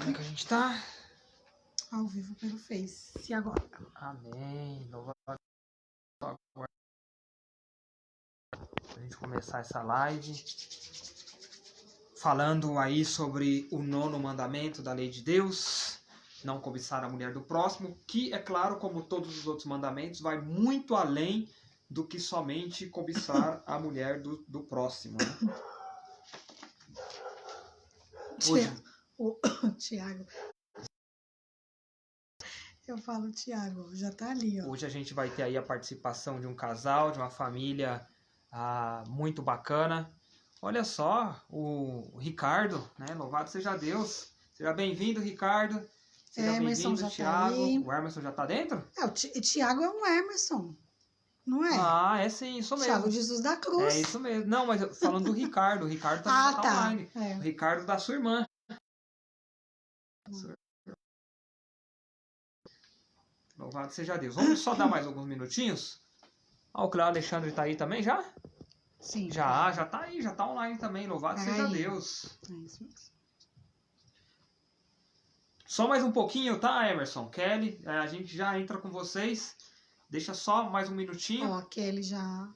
Como é que a gente tá? Ao vivo pelo Face. E agora? Amém. Louvado agora. Pra gente começar essa live. Falando aí sobre o 9º mandamento da lei de Deus. Não cobiçar a mulher do próximo. Que, é claro, como todos os outros mandamentos, vai muito além do que somente cobiçar a mulher do próximo, né? O Tiago. Eu falo Tiago, já tá ali, ó. Hoje a gente vai ter aí a participação de um casal, de uma família muito bacana. Olha só, o Ricardo, né? Louvado seja Deus. Seja bem-vindo, Ricardo. Seja bem-vindo, Thiago. Tá, o Emerson já tá dentro? É, o Tiago é um Emerson, não é? Ah, é sim, isso mesmo. Tiago Jesus da Cruz. É isso mesmo. Não, mas falando do Ricardo. O Ricardo também já tá online. É. O Ricardo da sua irmã. Louvado seja Deus. Vamos só dar mais alguns minutinhos? O Cléo Alexandre tá aí também já? Sim. Já tá aí, já tá online também. Louvado seja Deus. É isso mesmo. Só mais um pouquinho, tá, Emerson? Kelly, a gente já entra com vocês. Deixa só mais um minutinho. Ó, a Kelly já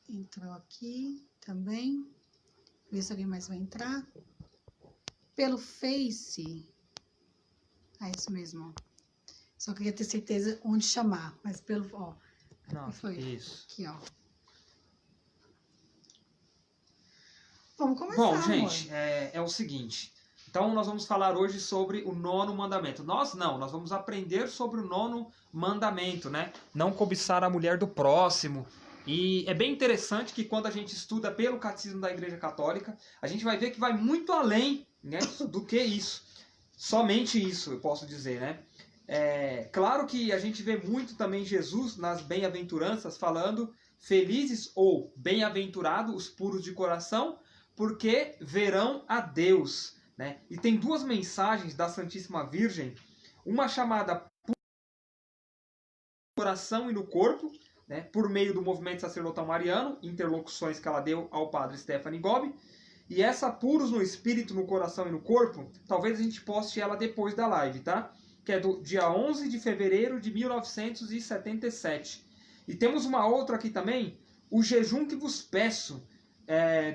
entrou aqui também. Vê se alguém mais vai entrar. Pelo Face. É isso mesmo, ó. Só queria ter certeza onde chamar. Mas pelo... Ó, não, foi isso. Aqui, ó. Vamos começar, Bom, gente, é o seguinte. Então, nós vamos falar hoje sobre o 9º mandamento. Nós vamos aprender sobre o 9º mandamento, né? Não cobiçar a mulher do próximo. E é bem interessante que quando a gente estuda pelo Catecismo da Igreja Católica, a gente vai ver que vai muito além, né, do que isso. Somente isso, eu posso dizer, né? Claro que a gente vê muito também Jesus nas bem-aventuranças falando felizes ou bem-aventurados os puros de coração, porque verão a Deus, né? E tem duas mensagens da Santíssima Virgem, uma chamada coração e no corpo, né, por meio do movimento sacerdotal mariano, interlocuções que ela deu ao padre Stephanie Gobi, e essa puros no espírito, no coração e no corpo, talvez a gente poste ela depois da live, tá? Que é do dia 11 de fevereiro de 1977. E temos uma outra aqui também, o jejum que vos peço,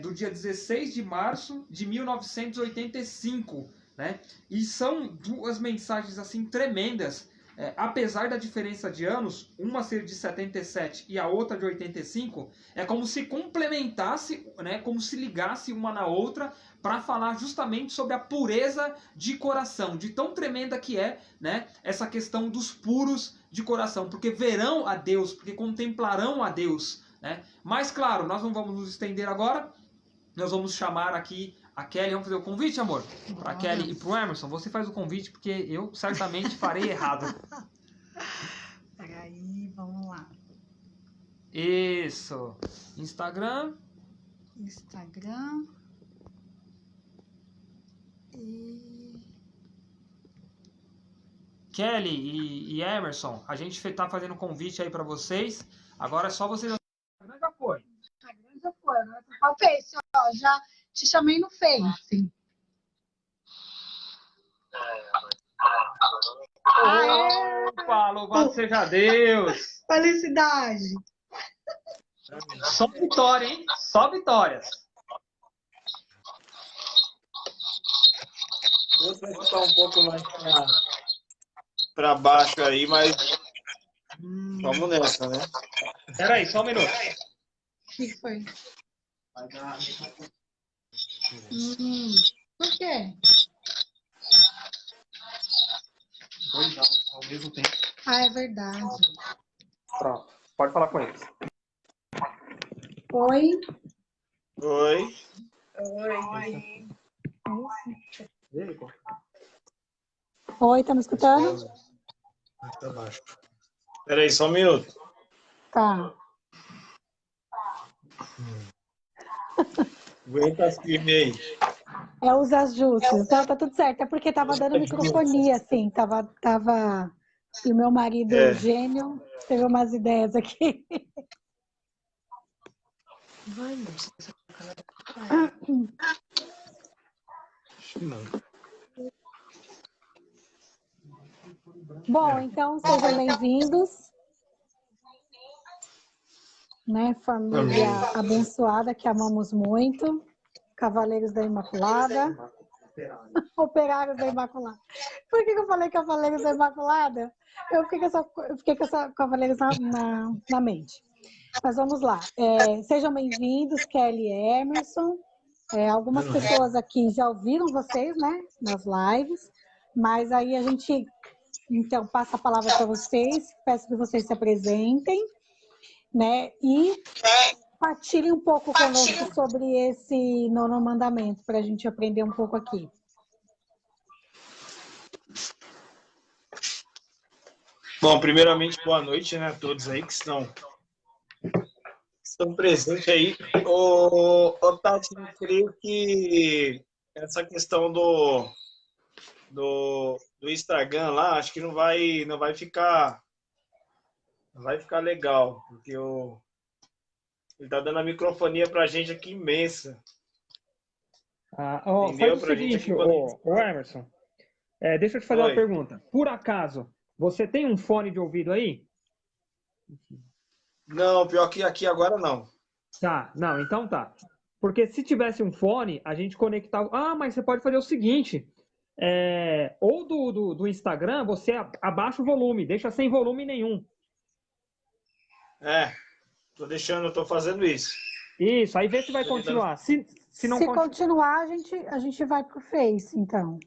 do dia 16 de março de 1985, né? E são duas mensagens assim tremendas, apesar da diferença de anos, uma ser de 77 e a outra de 85, é como se complementasse, né, como se ligasse uma na outra para falar justamente sobre a pureza de coração, de tão tremenda que é, né, essa questão dos puros de coração, porque verão a Deus, porque contemplarão a Deus, né? Mas claro, nós não vamos nos estender agora, nós vamos chamar aqui a Kelly, vamos fazer o convite, amor? Para a Kelly e para o Emerson. Você faz o convite, porque eu certamente farei errado. Peraí, vamos lá. Isso. Instagram. E... Kelly e Emerson, a gente está fazendo um convite aí para vocês. Agora é só vocês... Instagram já foi. Instagram já foi, agora tu fala Face, ó, já te chamei no Face. Opa, louvado seja Deus! Felicidade! Só vitória, hein? Só vitórias. Vou tentar um pouco mais para baixo aí, mas vamos nessa, né? Peraí, só um minuto. O que foi? Por quê? Dois ao mesmo tempo. Ah, é verdade. Pronto. Pode falar com eles. Oi. Oi. Oi, tá me escutando? Tá baixo. Espera aí, só um minuto. Tá. Aguenta firme aí. É os ajustes. Então tá tudo certo. É porque tava dando microfonia, assim. Tava... E o meu marido, gênio, teve umas ideias aqui. Vai, Não. Bom, então sejam bem-vindos, né? Família abençoada que amamos muito, Cavaleiros da Imaculada, Operários da Imaculada. Por que eu falei Cavaleiros da Imaculada? Eu fiquei com essa Cavaleiros na mente. Mas vamos lá. Sejam bem-vindos, Kelly e Emerson. Algumas pessoas aqui já ouviram vocês, né, nas lives, mas aí a gente, então, passa a palavra para vocês, peço que vocês se apresentem, né, e partilhem um pouco conosco sobre esse nono mandamento, para a gente aprender um pouco aqui. Bom, primeiramente, boa noite, né, a todos aí que estão presentes aí. Tati, eu creio que essa questão do Instagram lá, acho que não vai ficar legal, porque ele tá dando a microfonia pra gente aqui imensa. Faz o seguinte, Emerson, deixa eu te fazer uma pergunta. Por acaso, você tem um fone de ouvido aí? Não, pior que aqui agora não. Tá, não, então tá. Porque se tivesse um fone, a gente conectava... mas você pode fazer o seguinte, ou do Instagram, você abaixa o volume, deixa sem volume nenhum. Tô fazendo isso. Isso, aí vê se vai continuar. Se não continuar, a gente vai pro Face, então.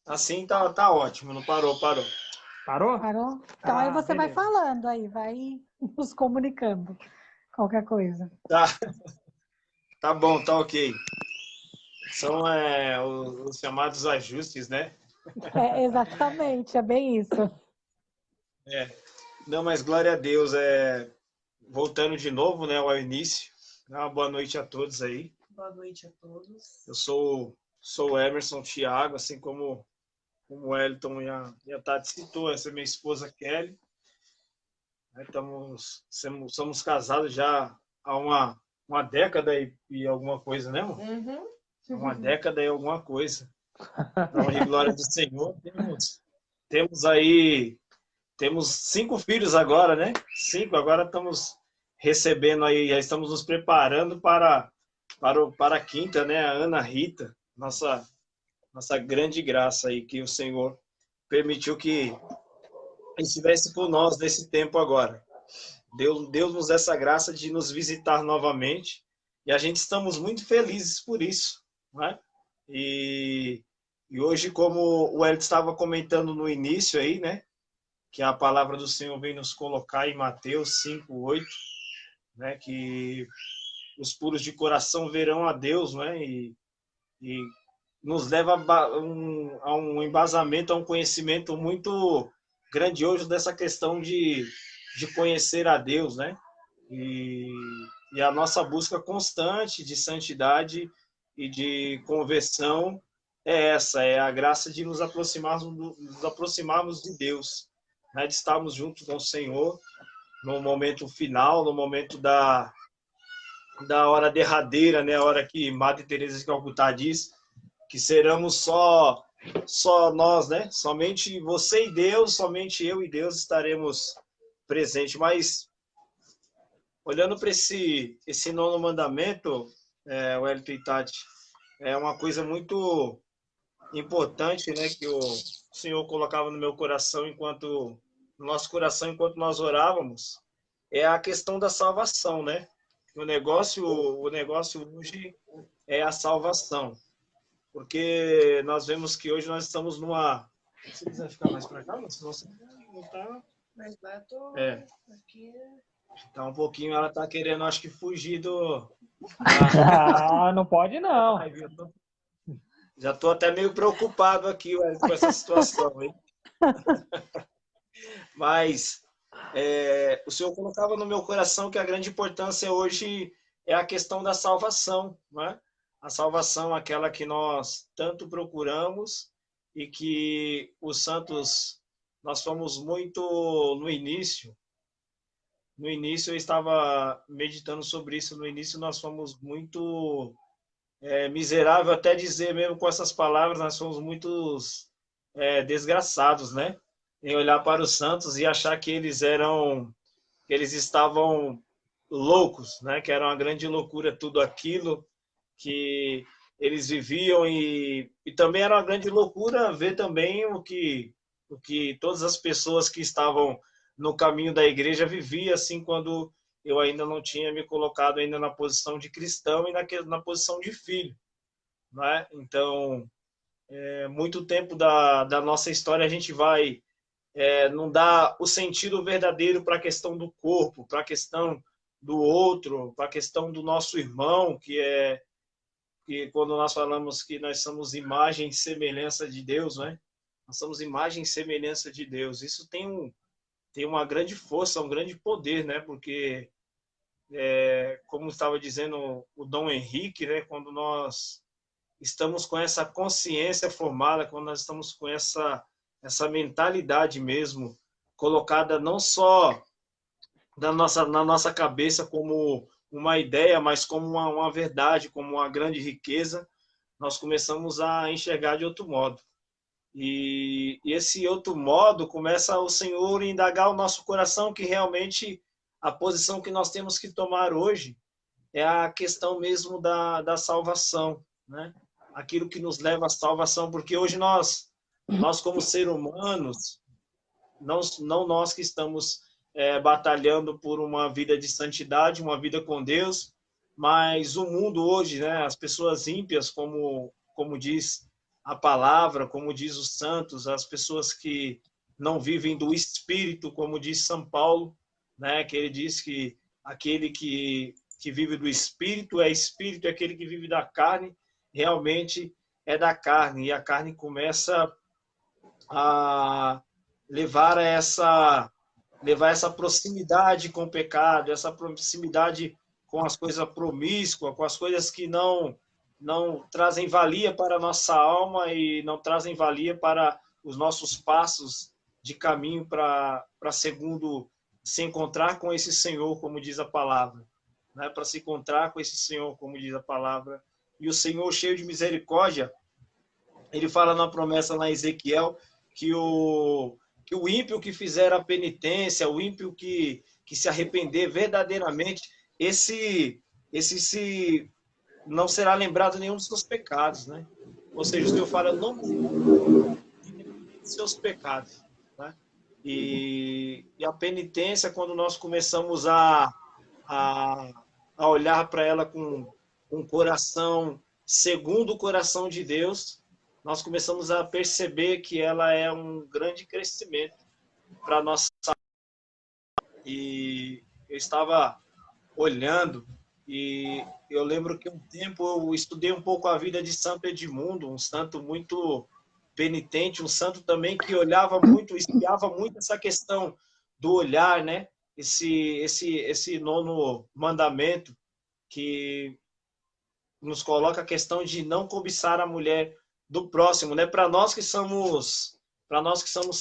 Assim tá ótimo, não parou. Parou? Parou? Então aí você vai falando aí, vai nos comunicando. Qualquer coisa. Tá bom, tá ok. São os chamados ajustes, né? Exatamente, é bem isso. Não, mas glória a Deus. Voltando de novo, né, ao início. Uma boa noite a todos aí. Boa noite a todos. Eu sou o Emerson Thiago, assim como o Wellington e a Tati citou, essa é minha esposa Kelly. Somos casados já há uma década e alguma coisa, né, amor? Uhum. Uma década e alguma coisa. Para honra e glória do Senhor. Temos 5 filhos agora, né? 5, agora estamos recebendo aí, já estamos nos preparando para a quinta, né? A Ana Rita, nossa grande graça aí, que o Senhor permitiu que estivesse por nós nesse tempo agora. Deus nos dá essa graça de nos visitar novamente e a gente estamos muito felizes por isso, né? E hoje, como o Hélio estava comentando no início aí, né? Que a palavra do Senhor vem nos colocar em Mateus 5:8, né? Que os puros de coração verão a Deus, né? E nos leva a um embasamento, a um conhecimento muito grandioso dessa questão de conhecer a Deus, né? E a nossa busca constante de santidade e de conversão é a graça de nos aproximarmos de Deus, né? De estarmos juntos com o Senhor no momento final, no momento da hora derradeira, né? A hora que Madre Teresa de Calcutá diz que seremos só nós, né? Somente você e Deus, somente eu e Deus estaremos presentes. Mas olhando para esse nono mandamento, Wellington e Tati, é uma coisa muito importante, né? Que o Senhor colocava no meu coração no nosso coração enquanto nós orávamos, é a questão da salvação, né? O negócio hoje é a salvação. Porque nós vemos que hoje nós estamos numa... Se quiser ficar mais para cá, mas você não tá... Mas lá eu tô... Aqui... Tá um pouquinho, ela tá querendo, acho que, fugir do... não pode não. Já tô até meio preocupado aqui com essa situação, hein? Mas o Senhor colocava no meu coração que a grande importância hoje é a questão da salvação, né? A salvação, aquela que nós tanto procuramos e que os santos, nós fomos muito no início. No início eu estava meditando sobre isso, no início nós fomos muito miserável até dizer mesmo com essas palavras, nós somos muitos desgraçados, né? Em olhar para os santos e achar que eles estavam loucos, né? Que era uma grande loucura tudo aquilo que eles viviam e também era uma grande loucura ver também o que todas as pessoas que estavam no caminho da igreja viviam, assim, quando eu ainda não tinha me colocado ainda na posição de cristão e na posição de filho, né? Então, muito tempo da nossa história a gente vai não dar o sentido verdadeiro para a questão do corpo, para a questão do outro, para a questão do nosso irmão, que quando nós falamos que nós somos imagem e semelhança de Deus, né? Nós somos imagem e semelhança de Deus. Isso tem uma grande força, um grande poder, né? Porque, como estava dizendo o Dom Henrique, né? Quando nós estamos com essa consciência formada, quando nós estamos com essa mentalidade mesmo colocada não só na nossa cabeça como uma ideia, mas como uma verdade, como uma grande riqueza, nós começamos a enxergar de outro modo. E esse outro modo começa o Senhor a indagar o nosso coração que realmente a posição que nós temos que tomar hoje é a questão mesmo da salvação, né? Aquilo que nos leva à salvação, porque hoje nós como seres humanos, não nós que estamos batalhando por uma vida de santidade, uma vida com Deus, mas o mundo hoje, né, as pessoas ímpias, como diz a palavra, como diz os santos, as pessoas que não vivem do Espírito, como diz São Paulo, né, que ele diz que aquele que vive do Espírito, aquele que vive da carne, realmente é da carne, e a carne começa a levar essa proximidade com o pecado, essa proximidade com as coisas promíscuas, com as coisas que não trazem valia para a nossa alma e não trazem valia para os nossos passos de caminho para segundo se encontrar com esse Senhor, como diz a palavra, né? Para se encontrar com esse Senhor, como diz a palavra. E o Senhor, cheio de misericórdia, ele fala na promessa lá em Ezequiel que o ímpio que fizer a penitência, o ímpio que se arrepender verdadeiramente, esse não será lembrado nenhum dos seus pecados, né? Ou seja, o Senhor fala, não dos seus pecados, né? E a penitência, quando nós começamos a olhar para ela com um coração segundo o coração de Deus, nós começamos a perceber que ela é um grande crescimento para a nossa. E eu estava olhando e eu lembro que um tempo eu estudei um pouco a vida de Santo Edmundo, um santo muito penitente, um santo também que olhava muito, espiava muito essa questão do olhar, né? Esse nono mandamento que nos coloca a questão de não cobiçar a mulher do próximo, né? Para nós que somos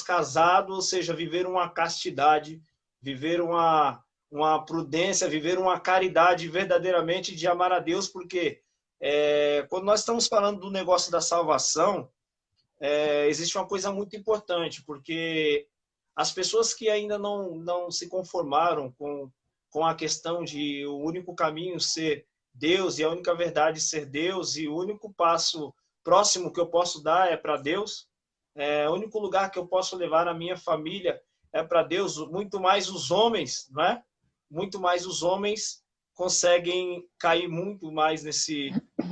casados, ou seja, viver uma castidade, viver uma prudência, viver uma caridade verdadeiramente de amar a Deus, porque quando nós estamos falando do negócio da salvação, existe uma coisa muito importante, porque as pessoas que ainda não se conformaram com a questão de o único caminho ser Deus e a única verdade ser Deus e o único passo próximo que eu posso dar é para Deus, o único lugar que eu posso levar a minha família é para Deus, muito mais os homens, não é? Muito mais os homens conseguem cair muito mais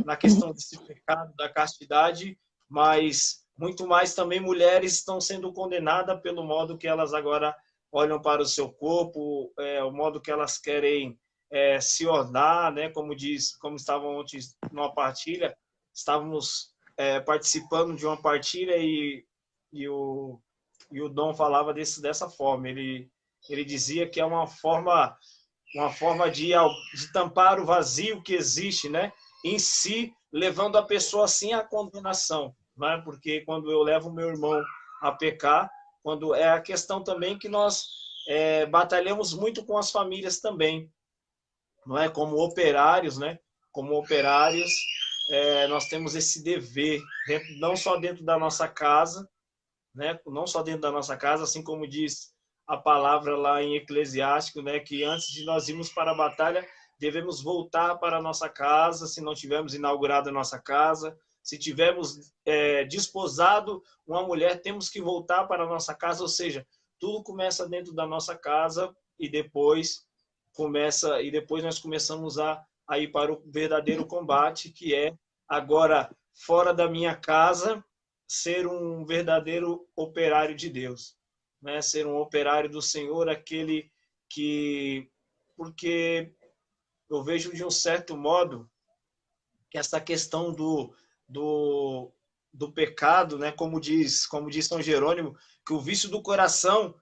na questão desse pecado da castidade, mas muito mais também mulheres estão sendo condenadas pelo modo que elas agora olham para o seu corpo, o modo que elas querem se ornar, né? Como estavam ontem numa partilha, estávamos participando de uma partilha e o Dom falava dessa forma. Ele dizia que é uma forma de tampar o vazio que existe, né, em si, levando a pessoa assim à condenação, né? Porque quando eu levo meu irmão a pecar, quando é a questão também que nós batalhamos muito com as famílias também, não é? Como operários, né? Como operários, nós temos esse dever, não só dentro da nossa casa, né? Não só dentro da nossa casa, assim como diz a palavra lá em Eclesiástico, né? Que antes de nós irmos para a batalha, devemos voltar para a nossa casa, se não tivermos inaugurado a nossa casa. Se tivermos desposado uma mulher, temos que voltar para a nossa casa, ou seja, tudo começa dentro da nossa casa e depois nós começamos a ir para o verdadeiro combate, que é agora fora da minha casa, ser um verdadeiro operário de Deus, né? Ser um operário do Senhor, aquele que, porque eu vejo de um certo modo que essa questão do pecado, né? Como diz São Jerônimo, que o vício do coração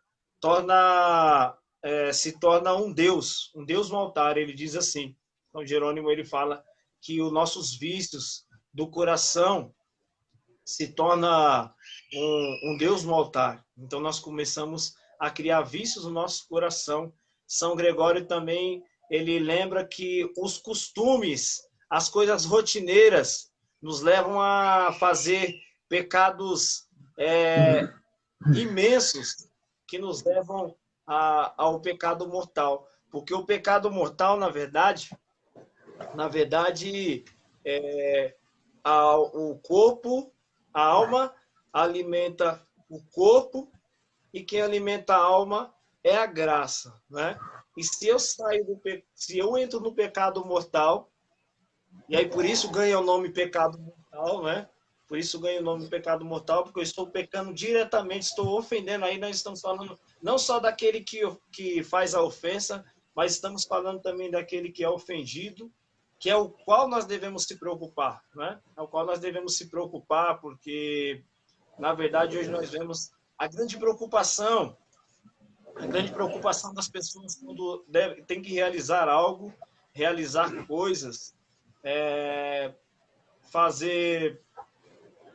se torna um Deus no altar. Ele diz assim, São Jerônimo, ele fala que os nossos vícios do coração se torna um Deus no altar. Então nós começamos a criar vícios no nosso coração. São Gregório também, ele lembra que os costumes, as coisas rotineiras, nos levam a fazer pecados imensos, que nos levam ao pecado mortal. Porque o pecado mortal, na verdade, o corpo, a alma alimenta o corpo, e quem alimenta a alma é a graça, né? E se eu entro no pecado mortal, e aí por isso ganha o nome pecado mortal, né? Por isso ganha o nome pecado mortal, porque eu estou pecando diretamente, estou ofendendo. Aí nós estamos falando não só daquele que faz a ofensa, mas estamos falando também daquele que é ofendido, que é o qual nós devemos se preocupar, né? É o qual nós devemos se preocupar, porque, na verdade, hoje nós vemos a grande preocupação das pessoas quando tem que realizar algo, realizar coisas, fazer,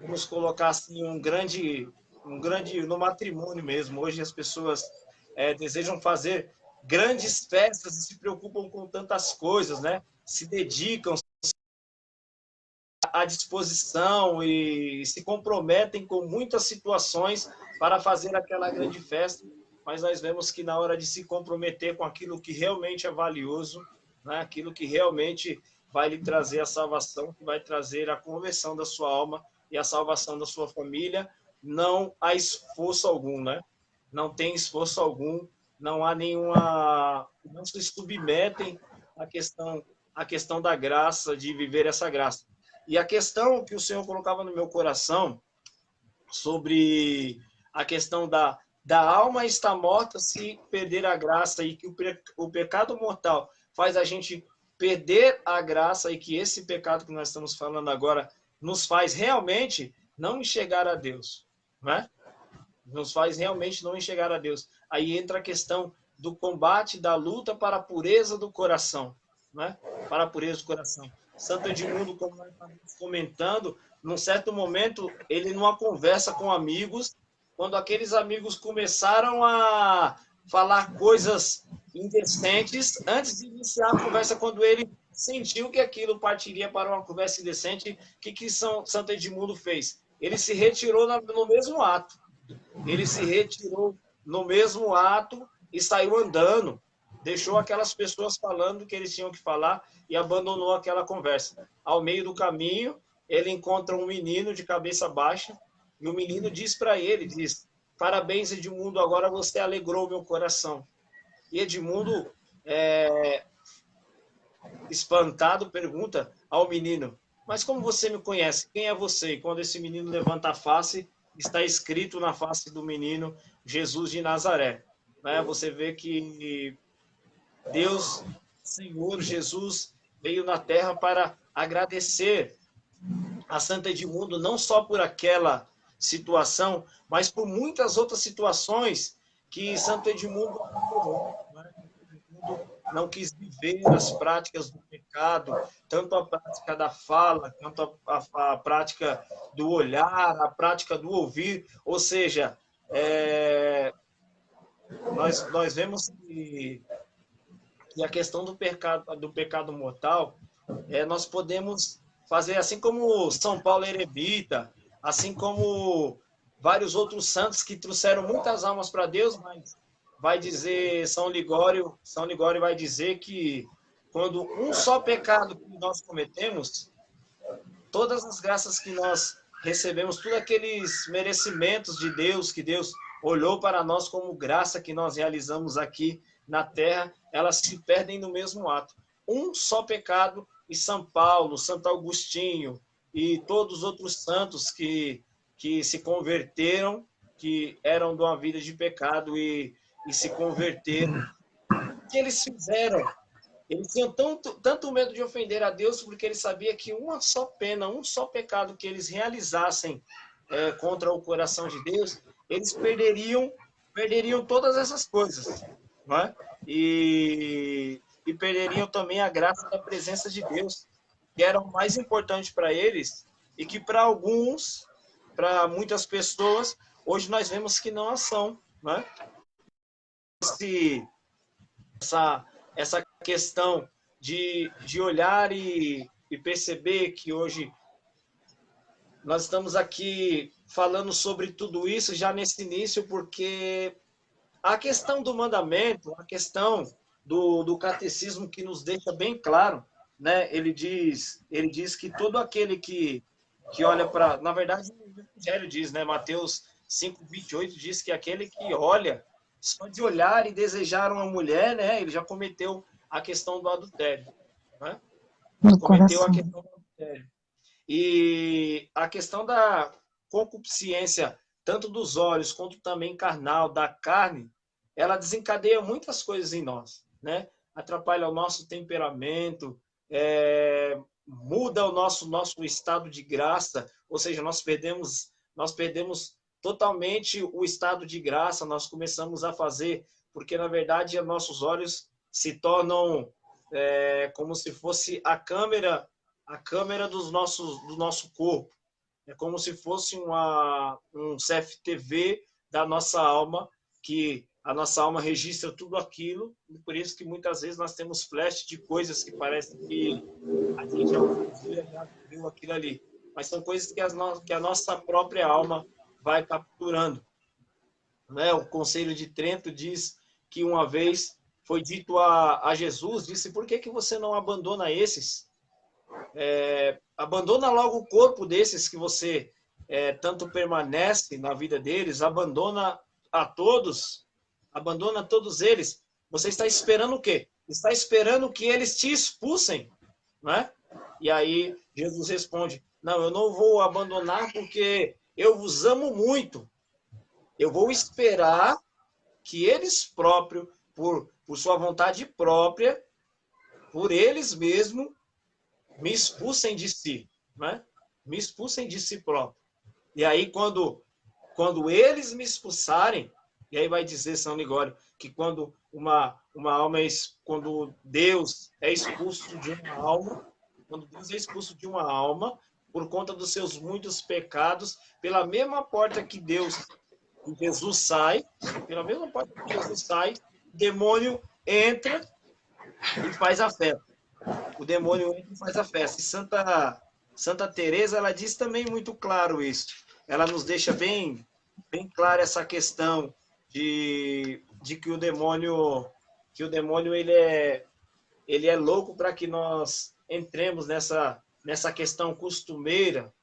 vamos colocar assim, um grande, no matrimônio mesmo. Hoje as pessoas desejam fazer grandes festas e se preocupam com tantas coisas, né? Se dedicam à disposição e se comprometem com muitas situações para fazer aquela grande festa, mas nós vemos que na hora de se comprometer com aquilo que realmente é valioso, né? Aquilo que realmente vai lhe trazer a salvação, que vai trazer a conversão da sua alma e a salvação da sua família, não há esforço algum, né? Não tem esforço algum, não há não se submetem à questão da graça, de viver essa graça. E a questão que o Senhor colocava no meu coração sobre a questão da alma estar morta se perder a graça, e que o pecado mortal faz a gente perder a graça, e que esse pecado que nós estamos falando agora nos faz realmente não enxergar a Deus, né? Nos faz realmente não enxergar a Deus. Aí entra a questão do combate, da luta para a pureza do coração, né? Para a pureza do coração. Santo Edmundo, como nós estávamos comentando, num certo momento, ele numa conversa com amigos, quando aqueles amigos começaram a falar coisas indecentes, antes de iniciar a conversa, quando ele sentiu que aquilo partiria para uma conversa indecente, o que Santo Edmundo fez? Ele se retirou no mesmo ato. Ele se retirou no mesmo ato e saiu andando. Deixou aquelas pessoas falando o que eles tinham que falar e abandonou aquela conversa. Ao meio do caminho, ele encontra um menino de cabeça baixa, e o menino diz para ele, diz: parabéns, Edmundo, agora você alegrou meu coração. E Edmundo, espantado, pergunta ao menino: mas como você me conhece? Quem é você? E quando esse menino levanta a face, está escrito na face do menino: Jesus de Nazaré. Você vê que Deus, Senhor Jesus, veio na terra para agradecer a Santo Edmundo, não só por aquela situação, mas por muitas outras situações que Santo Edmundo não quis viver as práticas do pecado, tanto a prática da fala, quanto a prática do olhar, a prática do ouvir. Ou seja, nós vemos que a questão do pecado mortal, nós podemos fazer assim como São Paulo Eremita, assim como vários outros santos que trouxeram muitas almas para Deus, mas vai dizer São Ligório vai dizer que quando um só pecado que nós cometemos, todas as graças que nós recebemos, todos aqueles merecimentos de Deus, que Deus olhou para nós como graça que nós realizamos aqui na terra, elas se perdem no mesmo ato. Um só pecado, e São Paulo, Santo Agostinho e todos os outros santos que se converteram, que eram de uma vida de pecado e se converteram. O que eles fizeram? Eles tinham tanto medo de ofender a Deus, porque eles sabiam que uma só pena, um só pecado que eles realizassem contra o coração de Deus, eles perderiam todas essas coisas, não é? E perderiam também a graça da presença de Deus, que era o mais importante para eles, e que para alguns, para muitas pessoas, hoje nós vemos que não a são, não é? Essa questão de olhar e perceber que hoje nós estamos aqui falando sobre tudo isso já nesse início, porque a questão do mandamento, a questão do catecismo que nos deixa bem claro, né? Ele diz que todo aquele que olha para... Na verdade, o Evangelho diz, né? Mateus 5:28 diz que aquele que olha, só de olhar e desejar uma mulher, né? Ele já cometeu a questão do adultério, né? Cometeu a questão do adultério. E a questão da concupiscência, tanto dos olhos quanto também carnal, da carne, ela desencadeia muitas coisas em nós, né? Atrapalha o nosso temperamento, muda o nosso estado de graça, ou seja, nós perdemos totalmente o estado de graça, nós começamos a fazer, porque na verdade nossos olhos se tornam como se fosse a câmera do nosso corpo. É como se fosse um CFTV da nossa alma, que a nossa alma registra tudo aquilo, e por isso que muitas vezes nós temos flash de coisas que parece que a gente algum dia já viu aquilo ali. Mas são coisas que a nossa própria alma vai capturando. Né? O Conselho de Trento diz que uma vez foi dito a Jesus, disse, por que você não abandona esses? Abandona logo o corpo desses que você tanto permanece na vida deles, abandona todos eles. Você está esperando o quê? Está esperando que eles te expulsem, né? E aí Jesus responde, não, eu não vou abandonar porque eu vos amo muito. Eu vou esperar que eles próprios, por sua vontade própria, por eles mesmos, me expulsem de si, né? Me expulsem de si próprio. E aí, quando eles me expulsarem, e aí vai dizer São Ligório, que quando uma alma quando Deus é expulso de uma alma, quando Deus é expulso de uma alma, por conta dos seus muitos pecados, pela mesma porta que Jesus sai, pela mesma porta que Jesus sai, o demônio entra e faz a festa. O demônio entra e faz a festa. E Santa Teresa, ela diz também muito claro isso. Ela nos deixa bem clara essa questão de que o demônio ele é louco para que nós entremos nessa questão costumeira,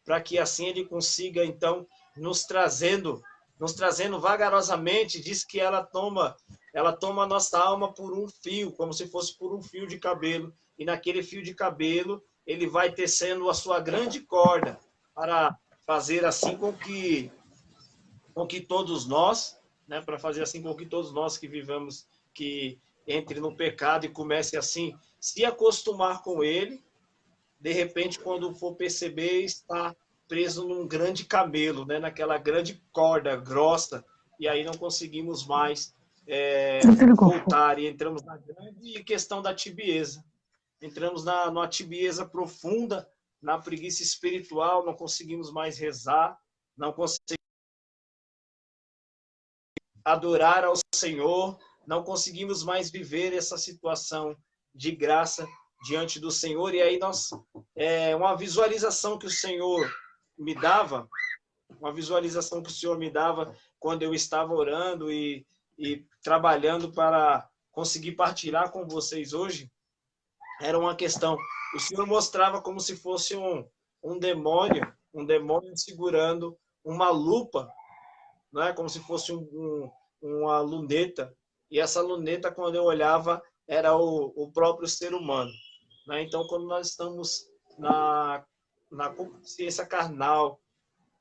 para que assim ele consiga então nos trazendo vagarosamente. Diz que ela toma a nossa alma por um fio, como se fosse por um fio de cabelo, e naquele fio de cabelo ele vai tecendo a sua grande corda para fazer assim com que todos nós, né, para fazer assim com que todos nós que vivamos, que entre no pecado e comece assim se acostumar com ele, de repente quando for perceber está preso num grande camelo, né, naquela grande corda grossa, e aí não conseguimos mais voltar, e entramos na grande questão da tibieza. Entramos numa tibieza profunda, na preguiça espiritual, não conseguimos mais rezar, não conseguimos adorar ao Senhor, não conseguimos mais viver essa situação de graça, diante do Senhor. E aí uma visualização que o Senhor me dava, quando eu estava orando e trabalhando para conseguir partilhar com vocês hoje, era uma questão. O Senhor mostrava como se fosse um demônio segurando uma lupa, né? Como se fosse uma luneta. E essa luneta, quando eu olhava, era o próprio ser humano, né? Então, quando nós estamos na consciência carnal,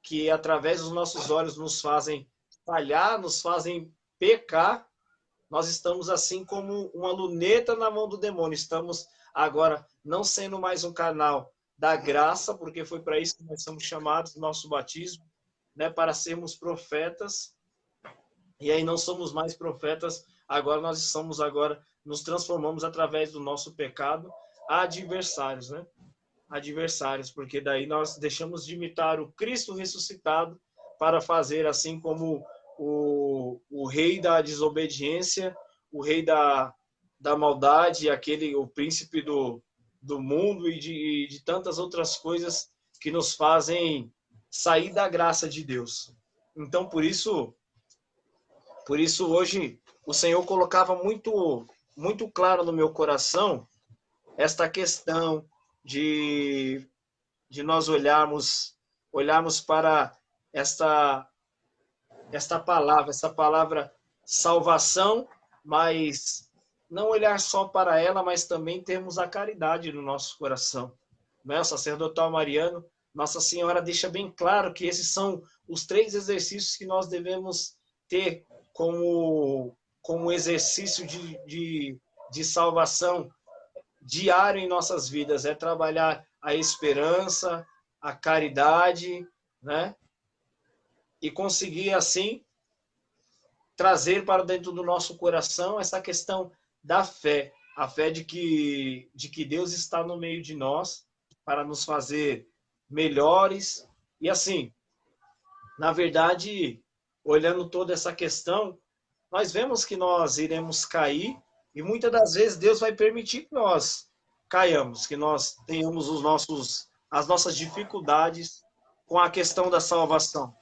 que através dos nossos olhos nos fazem falhar, nos fazem pecar, nós estamos assim como uma luneta na mão do demônio. Estamos agora não sendo mais um canal da graça, porque foi para isso que nós somos chamados no nosso batismo, né, para sermos profetas. E aí não somos mais profetas, agora nos transformamos através do nosso pecado adversários, né? Adversários, porque daí nós deixamos de imitar o Cristo ressuscitado para fazer assim como o rei da desobediência, o rei da maldade, o príncipe do mundo e de tantas outras coisas que nos fazem sair da graça de Deus. Então, por isso hoje o Senhor colocava muito, muito claro no meu coração esta questão de nós olharmos para esta palavra salvação, mas não olhar só para ela, mas também termos a caridade no nosso coração. Né? O sacerdotal mariano, Nossa Senhora deixa bem claro que esses são os 3 exercícios que nós devemos ter como exercício de salvação diário em nossas vidas. É trabalhar a esperança, a caridade, né? E conseguir, assim, trazer para dentro do nosso coração essa questão da fé. A fé de que Deus está no meio de nós para nos fazer melhores. E, assim, na verdade, olhando toda essa questão, nós vemos que nós iremos cair e muitas das vezes Deus vai permitir que nós caiamos, que nós tenhamos as nossas dificuldades com a questão da salvação.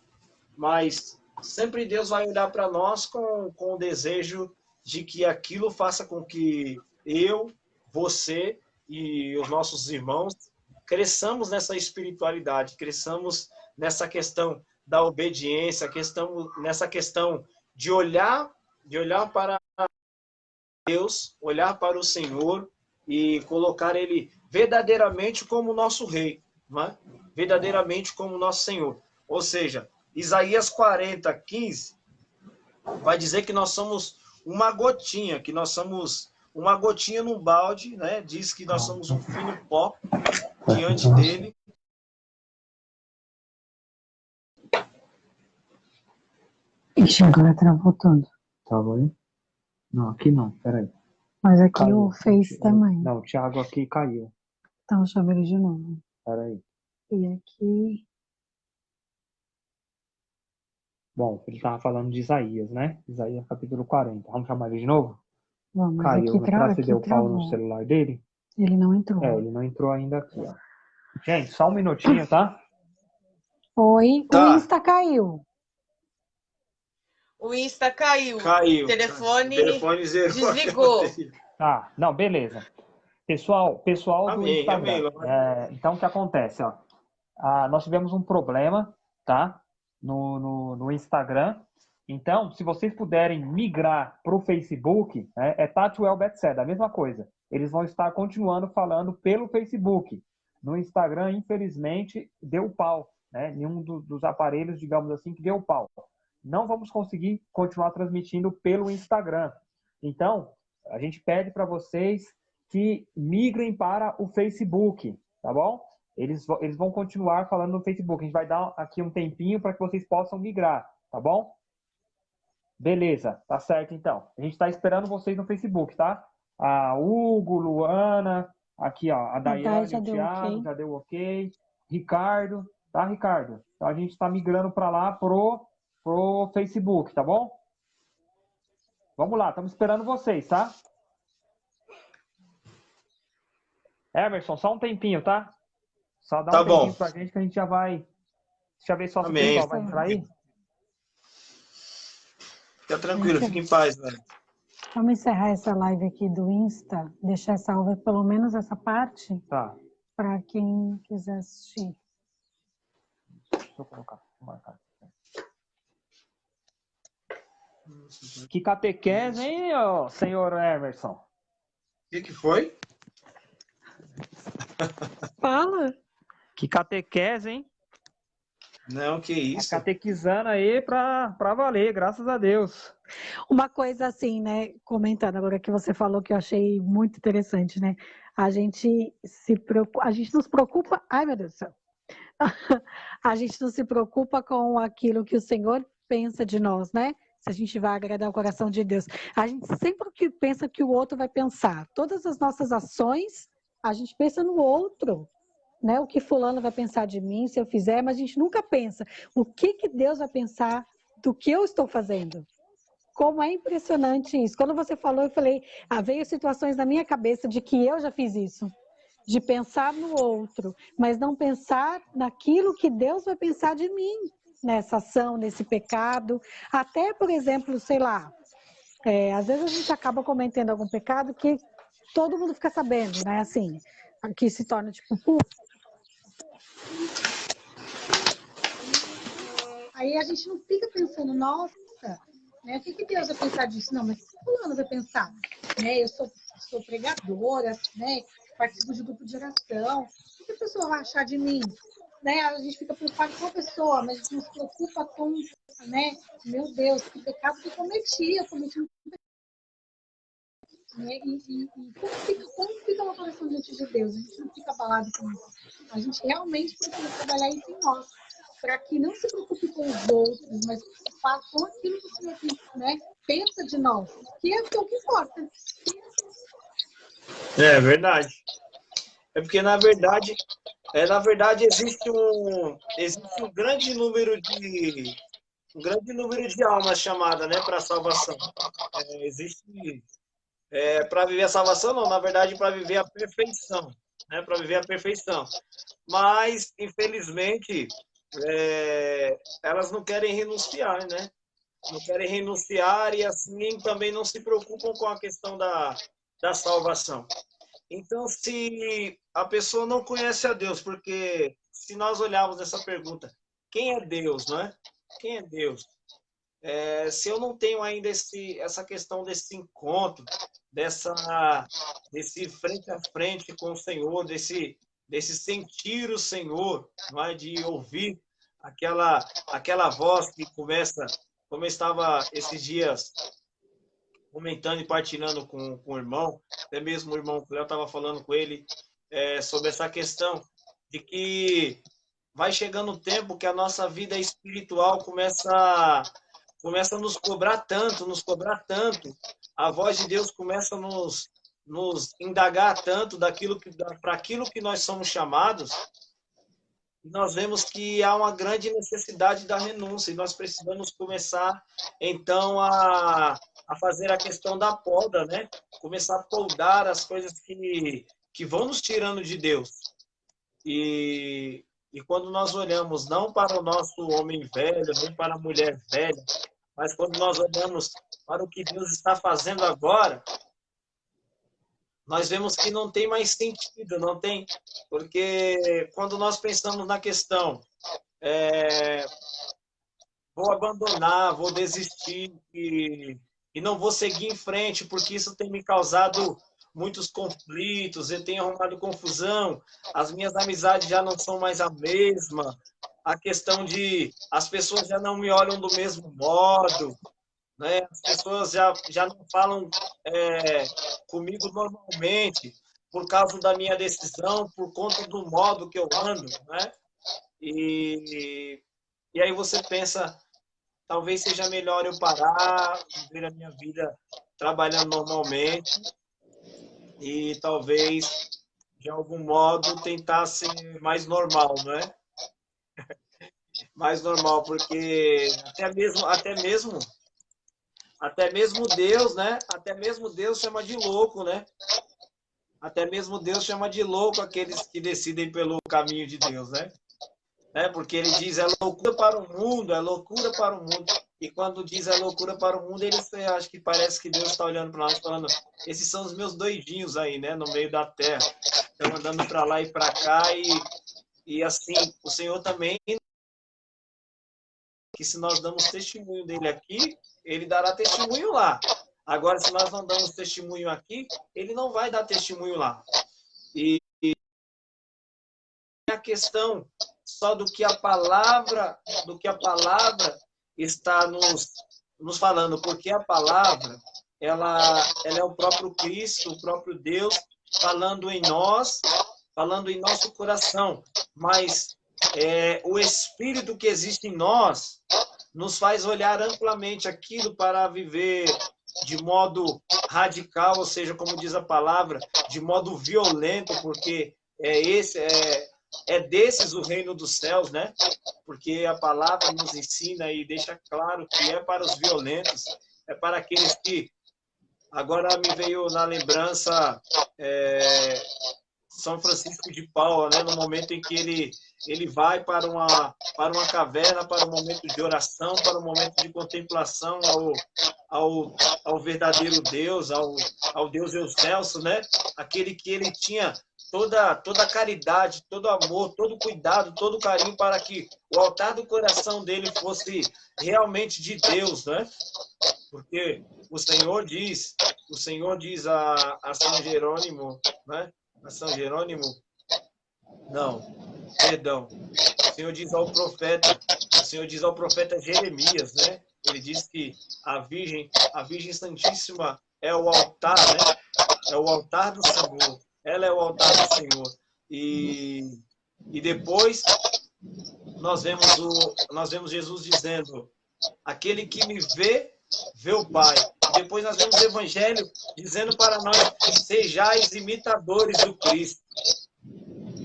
Mas sempre Deus vai olhar para nós com o desejo de que aquilo faça com que eu, você e os nossos irmãos cresçamos nessa espiritualidade, cresçamos nessa questão da obediência, nessa questão de olhar para Deus, olhar para o Senhor e colocar Ele verdadeiramente como nosso Rei, né? Verdadeiramente como nosso Senhor. Ou seja, Isaías 40:15 vai dizer que nós somos uma gotinha, num balde, né? Diz que nós somos um fino pó diante dele. Ixi, agora travou tudo. Travou aí? Não, aqui não, peraí. Mas aqui Caiu. o Face também. Não, o Thiago aqui caiu. Então, chama ele de novo. Peraí. E aqui... Bom, ele estava falando de Isaías, né? Isaías capítulo 40. Vamos chamar ele de novo? Bom, mas Caiu, aqui, será que deu pau travou. no celular dele? Ele não entrou. Ele não entrou ainda aqui, ó. Gente, só um minutinho, tá? Oi, Tá. o Insta caiu. O Insta caiu. Caiu. O telefone zerou. desligou. Tá, não, beleza. Pessoal do Amém, Instagram. amém. Então, o que acontece, ó? Nós tivemos um problema, tá? No Instagram. Então, se vocês puderem migrar para o Facebook, né, é Tatuel Bethsaida, a mesma coisa. Eles vão estar continuando falando pelo Facebook. No Instagram, infelizmente, deu pau, né? Nenhum dos aparelhos, digamos assim, que deu pau. Não vamos conseguir continuar transmitindo pelo Instagram. Então, a gente pede para vocês que migrem para o Facebook, tá bom? Eles vão continuar falando no Facebook. A gente vai dar aqui um tempinho para que vocês possam migrar, tá bom? Beleza, tá certo então. A gente está esperando vocês no Facebook, tá? A Hugo, Luana, aqui ó, a Daiane, o Thiago, já deu ok. Ricardo, tá, Ricardo? Então a gente está migrando para lá pro Facebook, tá bom? Vamos lá, estamos esperando vocês, tá? Emerson, só um tempinho, tá? Só dá Tá um tempinho bom. pra gente que a gente já vai... Deixa eu ver só se o Amém. pessoal vai entrar aí. Fica tranquilo, fica em paz, velho. Vamos encerrar essa live aqui do Insta, deixar salva pelo menos essa parte, Tá. para quem quiser assistir. Deixa eu colocar, vou marcar. Que catequese, hein, ó, senhor Emerson? O que foi? Fala! Que catequese, hein? Não, que isso. Catequizando aí pra valer, graças a Deus. Uma coisa assim, né, comentando agora que você falou que eu achei muito interessante, né? A gente não se preocupa, ai meu Deus do céu. A gente não se preocupa com aquilo que o Senhor pensa de nós, né? Se a gente vai agradar o coração de Deus. A gente sempre que pensa que o outro vai pensar. Todas as nossas ações, a gente pensa no outro, né? O que fulano vai pensar de mim se eu fizer, mas a gente nunca pensa o que Deus vai pensar do que eu estou fazendo. Como é impressionante isso. Quando você falou, eu falei, veio situações na minha cabeça de que eu já fiz isso. De pensar no outro, mas não pensar naquilo que Deus vai pensar de mim, nessa ação, nesse pecado. Até, por exemplo, sei lá, às vezes a gente acaba cometendo algum pecado que todo mundo fica sabendo, né? Assim, que se torna tipo... Aí a gente não fica pensando, nossa, né, o que Deus vai pensar disso? Não, mas o que fulano vai pensar? Né, eu sou pregadora, né, participo de grupo de oração, o que a pessoa vai achar de mim? Né, a gente fica preocupado com a pessoa, mas a gente não se preocupa com, né, meu Deus, que pecado que eu cometi um pecado. Né, e como fica uma coração diante de Deus? A gente não fica abalado com isso. A gente realmente precisa trabalhar isso em nós, para que não se preocupe com os outros, mas se preocupar com aquilo que o Senhor, né, pensa de nós, que é o que importa. É verdade. É porque, na verdade, existe um grande número de almas chamadas, né, para a salvação. Para viver a salvação, não, na verdade, para viver a perfeição, né, para viver a perfeição. Mas, infelizmente, elas não querem renunciar, né? Não querem renunciar e, assim, também não se preocupam com a questão da salvação. Então, se a pessoa não conhece a Deus, porque se nós olharmos essa pergunta, quem é Deus, não é? Quem é Deus? Se eu não tenho ainda essa questão desse encontro, desse frente a frente com o Senhor, desse sentir o Senhor, não é? De ouvir aquela voz que começa, como eu estava esses dias comentando e partilhando com o irmão, até mesmo o irmão Cléo estava falando com ele sobre essa questão de que vai chegando o tempo que a nossa vida espiritual começa a nos cobrar tanto, a voz de Deus começa a nos indagar tanto para aquilo que nós somos chamados, nós vemos que há uma grande necessidade da renúncia e nós precisamos começar, então, a fazer a questão da poda, né? Começar a podar as coisas que vão nos tirando de Deus. E quando nós olhamos não para o nosso homem velho, nem para a mulher velha, mas quando nós olhamos para o que Deus está fazendo agora, nós vemos que não tem mais sentido, não tem, porque quando nós pensamos na questão, vou abandonar, vou desistir e não vou seguir em frente, porque isso tem me causado muitos conflitos, eu tenho arrumado confusão, as minhas amizades já não são mais a mesma, a questão de as pessoas já não me olham do mesmo modo, né? As pessoas já não falam comigo normalmente por causa da minha decisão, por conta do modo que eu ando, né? E aí você pensa, talvez seja melhor eu parar, viver a minha vida trabalhando normalmente e talvez, de algum modo, tentar ser mais normal, não é? Mais normal, porque até mesmo Deus, né? Até mesmo Deus chama de louco, né? Até mesmo Deus chama de louco aqueles que decidem pelo caminho de Deus, né? Porque ele diz, é loucura para o mundo, é loucura para o mundo. E quando diz é loucura para o mundo, ele acho que parece que Deus está olhando para nós falando, esses são os meus doidinhos aí, né? No meio da terra. Estão andando para lá e para cá e assim, o Senhor também, que se nós damos testemunho dele aqui, ele dará testemunho lá. Agora, se nós não damos testemunho aqui, ele não vai dar testemunho lá. E a questão só do que a palavra está nos falando, porque a palavra, ela é o próprio Cristo, o próprio Deus, falando em nós, falando em nosso coração. Mas o Espírito que existe em nós nos faz olhar amplamente aquilo para viver de modo radical, ou seja, como diz a palavra, de modo violento, porque é desses o reino dos céus, né? Porque a palavra nos ensina e deixa claro que é para os violentos, é para aqueles que... Agora me veio na lembrança São Francisco de Paula, né? No momento em que ele vai para uma caverna, para um momento de oração, para um momento de contemplação ao verdadeiro Deus, ao Deus excelso, né? Aquele que ele tinha toda a caridade, todo amor, todo cuidado, todo carinho para que o altar do coração dele fosse realmente de Deus, né? Porque o Senhor diz a São Jerônimo, né? A São Jerônimo, não, perdão. O Senhor diz ao profeta Jeremias, né? Ele diz que a Virgem Santíssima é o altar, né? É o altar do Senhor. Ela é o altar do Senhor. E depois nós vemos Jesus dizendo, aquele que me vê, vê o Pai. Depois nós vemos o Evangelho dizendo para nós, sejais imitadores do Cristo.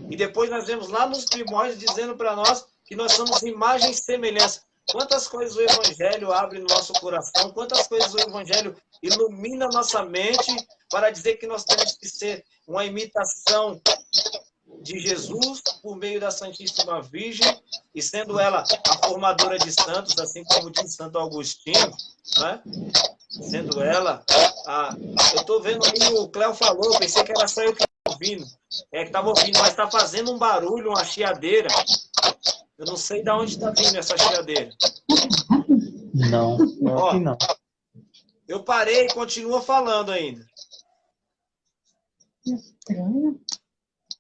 E depois nós vemos lá nos primórdios dizendo para nós que nós somos imagem e semelhança. Quantas coisas o Evangelho abre no nosso coração, quantas coisas o Evangelho ilumina nossa mente para dizer que nós temos que ser uma imitação de Jesus por meio da Santíssima Virgem, e sendo ela a formadora de santos, assim como diz Santo Agostinho, né? Sendo ela eu estou vendo aí, o Cléo falou, eu pensei que era só eu que estava ouvindo. Que estava ouvindo, mas está fazendo um barulho, uma chiadeira. Eu não sei de onde está vindo essa chiadeira. Não, Ó, não. Eu parei e continua falando ainda. Estranho.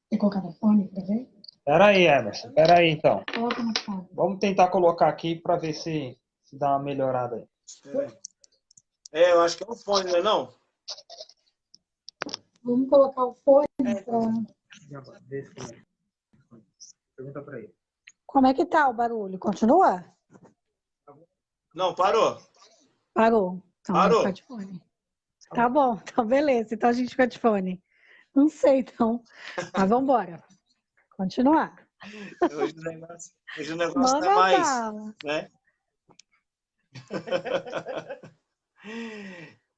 Quer colocar no fone para ver? Espera aí, Emerson. Espera aí, então. Coloca no fone. Vamos tentar colocar aqui para ver se dá uma melhorada aí. Eu acho que é um fone, não é não? Vamos colocar o fone para... Pergunta para ele. Como é que tá o barulho? Continua? Não, parou. Parou. Então, Parou. ficar de fone. Tá bom, então beleza. Então a gente fica de fone. Não sei, então. Mas vamos embora. Continuar. Hoje o negócio tá mais, né?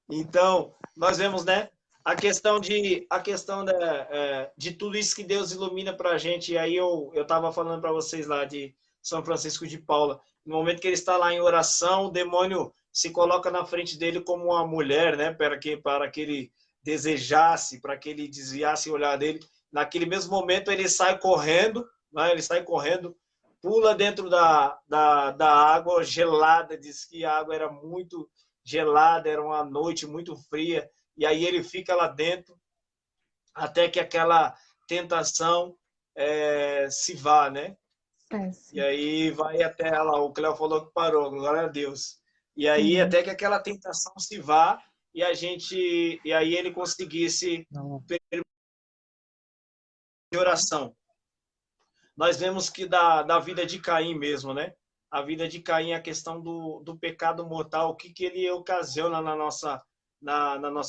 Então, nós vemos, né? A questão de tudo isso que Deus ilumina para a gente. E aí eu estava falando para vocês lá de São Francisco de Paula. No momento que ele está lá em oração, o demônio se coloca na frente dele como uma mulher, né? Para que ele desejasse, para que ele desviasse o olhar dele. Naquele mesmo momento ele sai correndo, né? Ele sai correndo, pula dentro da água gelada. Diz que a água era muito gelada, era uma noite muito fria. E aí ele fica lá dentro até que aquela tentação se vá, né? E aí vai até lá, o Cléo falou que parou, glória a Deus. E aí até que aquela tentação se vá e aí ele conseguisse de oração. Nós vemos que da vida de Caim mesmo, né? A vida de Caim, a questão do pecado mortal, o que ele ocasiona na nossa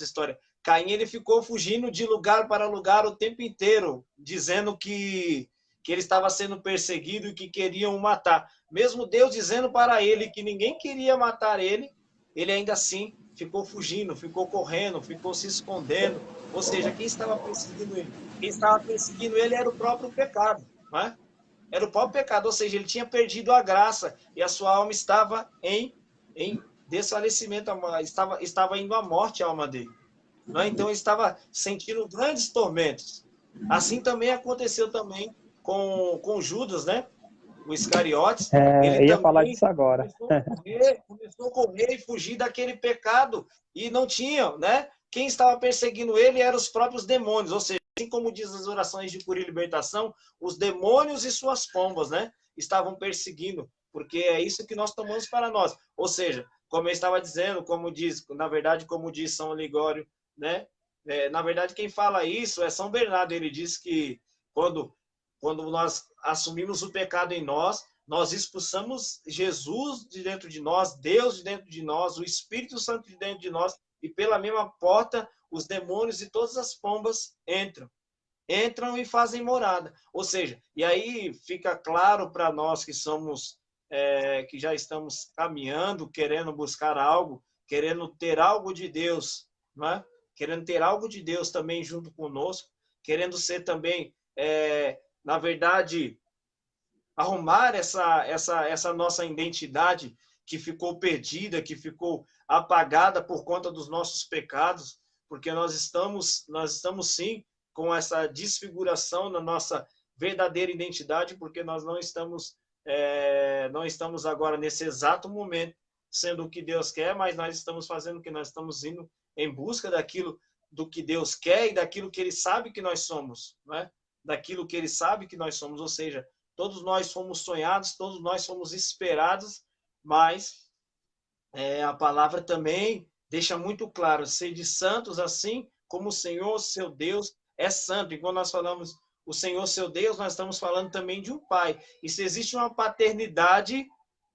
história. Caim, ele ficou fugindo de lugar para lugar o tempo inteiro, dizendo que ele estava sendo perseguido e que queriam o matar. Mesmo Deus dizendo para ele que ninguém queria matar ele, ele ainda assim ficou fugindo, ficou correndo, ficou se escondendo. Ou seja, quem estava perseguindo ele? Quem estava perseguindo ele era o próprio pecado, não é? Era o próprio pecado, ou seja, ele tinha perdido a graça e a sua alma estava em desfalecimento, estava indo à morte a alma dele. Não é? Então ele estava sentindo grandes tormentos. Assim também aconteceu também com Judas, né? O Iscariotes. Ele ia também falar disso agora. começou a correr e fugir daquele pecado e não tinha, né? Quem estava perseguindo ele eram os próprios demônios, ou seja, assim como diz as orações de cura e libertação, os demônios e suas pombas, né? Estavam perseguindo, porque é isso que nós tomamos para nós. Ou seja, como eu estava dizendo, como diz, na verdade, como diz São Ligório, né? Na verdade, quem fala isso é São Bernardo. Ele diz que quando nós assumimos o pecado em nós, nós expulsamos Jesus de dentro de nós, Deus de dentro de nós, o Espírito Santo de dentro de nós, e pela mesma porta os demônios e todas as pombas entram e fazem morada. Ou seja, e aí fica claro para nós que somos, que já estamos caminhando, querendo buscar algo, querendo ter algo de Deus, não é? Querendo ter algo de Deus também junto conosco, querendo ser também, na verdade, arrumar essa nossa identidade que ficou perdida, que ficou apagada por conta dos nossos pecados, porque nós estamos sim com essa desfiguração na nossa verdadeira identidade, porque nós não estamos agora nesse exato momento sendo o que Deus quer, mas nós estamos fazendo o que nós estamos indo em busca daquilo do que Deus quer e daquilo que Ele sabe que nós somos, né? Daquilo que Ele sabe que nós somos, ou seja, todos nós fomos sonhados, todos nós fomos esperados, mas a palavra também deixa muito claro, sede santos assim como o Senhor, seu Deus, é santo. E quando nós falamos o Senhor, seu Deus, nós estamos falando também de um pai. E se existe uma paternidade,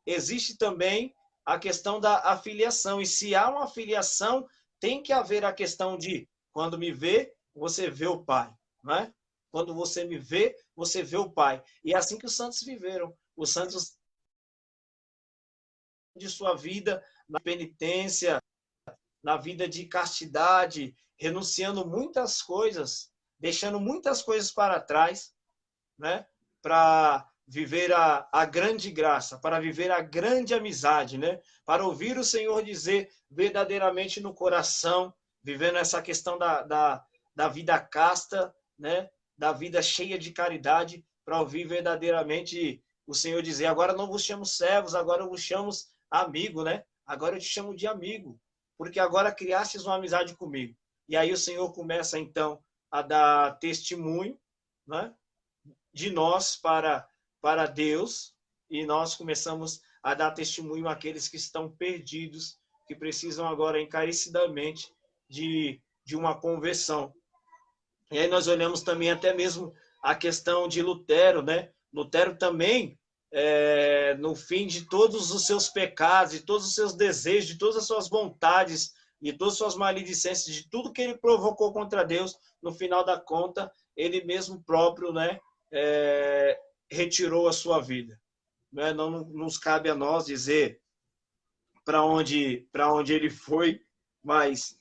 existe também a questão da afiliação. E se há uma afiliação, tem que haver a questão de, quando me vê, você vê o pai, não é? Quando você me vê, você vê o Pai. E é assim que os santos viveram. Os santos de sua vida, na penitência, na vida de castidade, renunciando muitas coisas, deixando muitas coisas para trás, né? Para viver a grande graça, para viver a grande amizade, né? Para ouvir o Senhor dizer verdadeiramente no coração, vivendo essa questão da vida casta, né? Da vida cheia de caridade, para ouvir verdadeiramente o Senhor dizer, agora não vos chamo servos, agora eu vos chamo amigo, né? Agora eu te chamo de amigo, porque agora criastes uma amizade comigo. E aí o Senhor começa, então, a dar testemunho, né? De nós para Deus, e nós começamos a dar testemunho àqueles que estão perdidos, que precisam agora encarecidamente de uma conversão. E aí nós olhamos também até mesmo a questão de Lutero, né? Lutero também, no fim de todos os seus pecados, de todos os seus desejos, de todas as suas vontades, de todas as suas maledicências, de tudo que ele provocou contra Deus, no final da conta, ele mesmo próprio, né? Retirou a sua vida. Né? Não nos cabe a nós dizer para onde ele foi, mas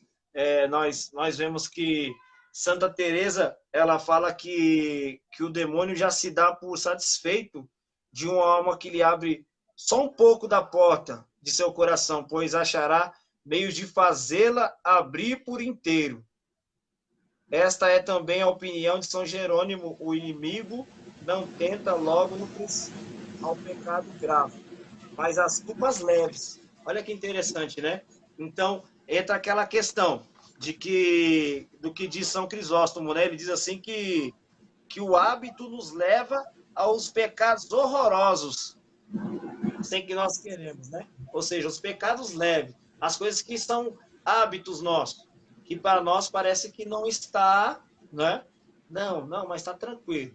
nós vemos que Santa Teresa, ela fala que o demônio já se dá por satisfeito de uma alma que lhe abre só um pouco da porta de seu coração, pois achará meios de fazê-la abrir por inteiro. Esta é também a opinião de São Jerônimo: o inimigo não tenta logo no princípio ao pecado grave, mas as culpas leves. Olha que interessante, né? Então, entra aquela questão do que diz São Crisóstomo, né? Ele diz assim que o hábito nos leva aos pecados horrorosos, sem que nós queremos, né? Ou seja, os pecados leves, as coisas que são hábitos nossos, que para nós parece que não está, né? Não, mas está tranquilo,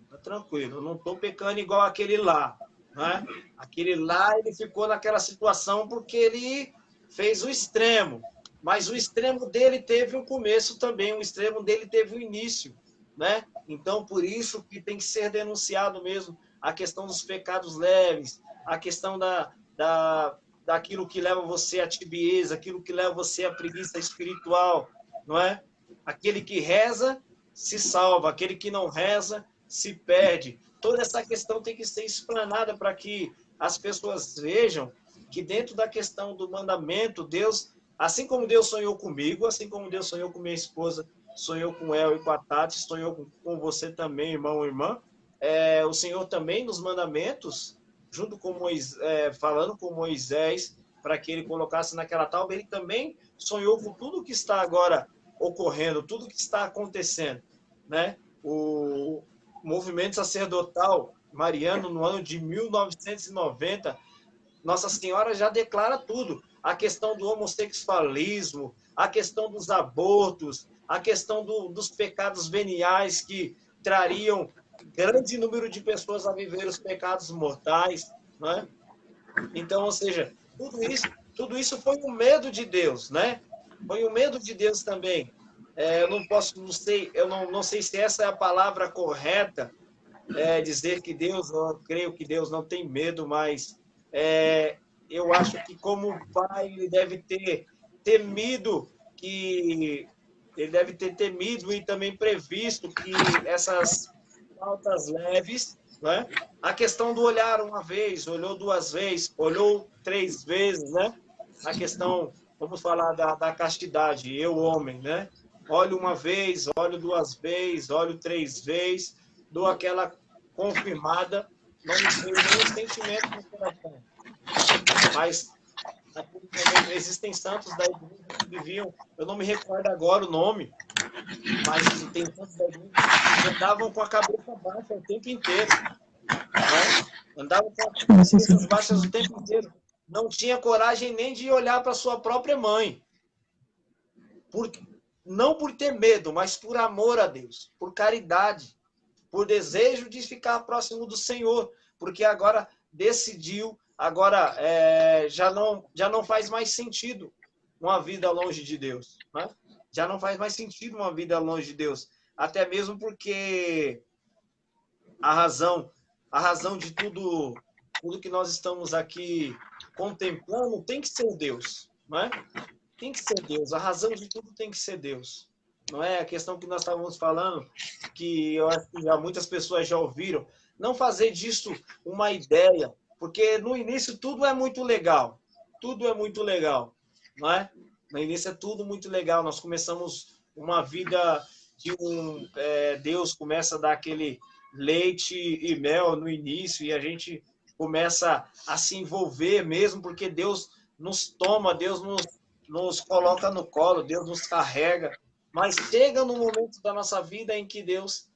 eu não estou pecando igual aquele lá, né? Aquele lá, ele ficou naquela situação porque ele fez o extremo, mas o extremo dele teve um começo também, o extremo dele teve um início, né? Então, por isso que tem que ser denunciado mesmo a questão dos pecados leves, a questão daquilo que leva você à tibieza, aquilo que leva você à preguiça espiritual, não é? Aquele que reza se salva, aquele que não reza se perde. Toda essa questão tem que ser explanada para que as pessoas vejam que dentro da questão do mandamento, Deus, assim como Deus sonhou comigo, assim como Deus sonhou com minha esposa, sonhou com El e com a Tati, sonhou com você também, irmão ou irmã, o Senhor também nos mandamentos, junto com Moisés, falando com Moisés, para que ele colocasse naquela tábua, ele também sonhou com tudo que está agora ocorrendo, tudo que está acontecendo, né? O movimento sacerdotal mariano, no ano de 1990, Nossa Senhora já declara tudo. A questão do homossexualismo, a questão dos abortos, a questão dos pecados veniais que trariam grande número de pessoas a viver os pecados mortais, né? Então, ou seja, tudo isso foi o medo de Deus, né? Foi o medo de Deus também. Eu não sei se essa é a palavra correta, dizer que Deus, eu creio que Deus não tem medo, mas eu acho que como pai ele deve ter temido e também previsto que essas faltas leves, né? A questão do olhar uma vez, olhou duas vezes, olhou 3 vezes, né? A questão, vamos falar da castidade, eu homem, né? Olho uma vez, olho 2 vezes, olho 3 vezes, dou aquela confirmada, não me veio nenhum sentimento no coração. Mas existem santos da igreja que viviam, eu não me recordo agora o nome, mas tem santos da igreja que andavam com a cabeça baixa o tempo inteiro. Né? Andavam com as cabeças baixas o tempo inteiro. Não tinha coragem nem de olhar para sua própria mãe. Não por ter medo, mas por amor a Deus, por caridade, por desejo de ficar próximo do Senhor, porque agora decidiu, agora já não faz mais sentido uma vida longe de Deus, né? Já não faz mais sentido uma vida longe de Deus, até mesmo porque a razão de tudo que nós estamos aqui contemplando tem que ser Deus, né? Tem que ser Deus, a razão de tudo tem que ser Deus. Não é a questão que nós estávamos falando, que eu acho que muitas pessoas já ouviram, não fazer disso uma ideia, porque no início tudo é muito legal, não é? No início é tudo muito legal, nós começamos uma vida de Deus começa a dar aquele leite e mel no início, e a gente começa a se envolver mesmo, porque Deus nos toma, Deus nos coloca no colo, Deus nos carrega, mas chega no momento da nossa vida em que Deus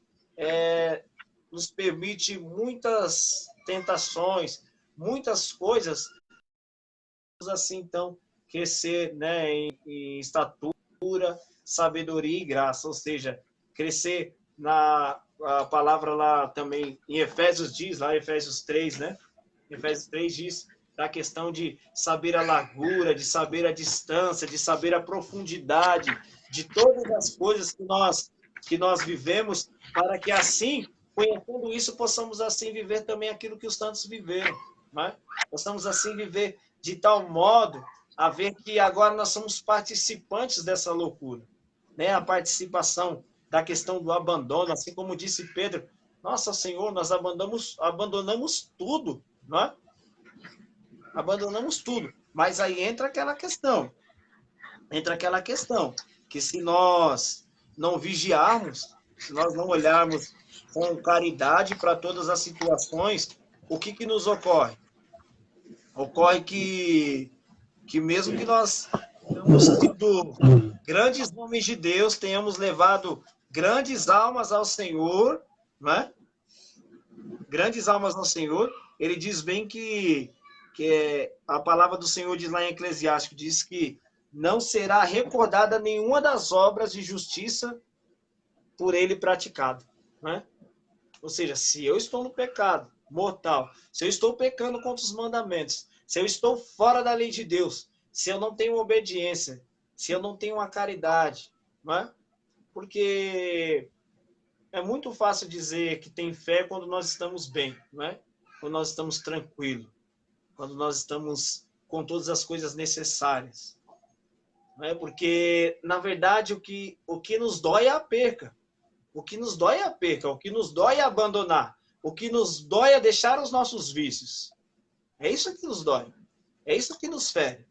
nos permite muitas tentações, muitas coisas, assim, então, crescer, né, em estatura, sabedoria e graça, ou seja, crescer a palavra lá também, em Efésios diz, lá em Efésios 3, né, Efésios 3 diz da questão de saber a largura, de saber a distância, de saber a profundidade de todas as coisas que nós vivemos, para que assim, conhecendo isso, possamos assim viver também aquilo que os santos viveram, né? Possamos assim viver de tal modo a ver que agora nós somos participantes dessa loucura, né? A participação da questão do abandono, assim como disse Pedro, nossa Senhor, nós abandonamos tudo, não é? Abandonamos tudo. Mas aí entra aquela questão, que se nós não vigiarmos, se nós não olharmos com caridade para todas as situações, o que nos ocorre? Ocorre que mesmo que nós tenhamos sido grandes homens de Deus, tenhamos levado grandes almas ao Senhor, né? Grandes almas ao Senhor, ele diz bem que a palavra do Senhor diz lá em Eclesiástico, diz que não será recordada nenhuma das obras de justiça por ele praticado, né? Ou seja, se eu estou no pecado mortal, se eu estou pecando contra os mandamentos, se eu estou fora da lei de Deus, se eu não tenho obediência, se eu não tenho uma caridade, não é? Porque é muito fácil dizer que tem fé quando nós estamos bem, não é? Quando nós estamos tranquilos, quando nós estamos com todas as coisas necessárias. Não é? Porque, na verdade, o que nos dói é a perca. O que nos dói é a perca. O que nos dói é abandonar. O que nos dói é deixar os nossos vícios. É isso que nos dói. É isso que nos fere.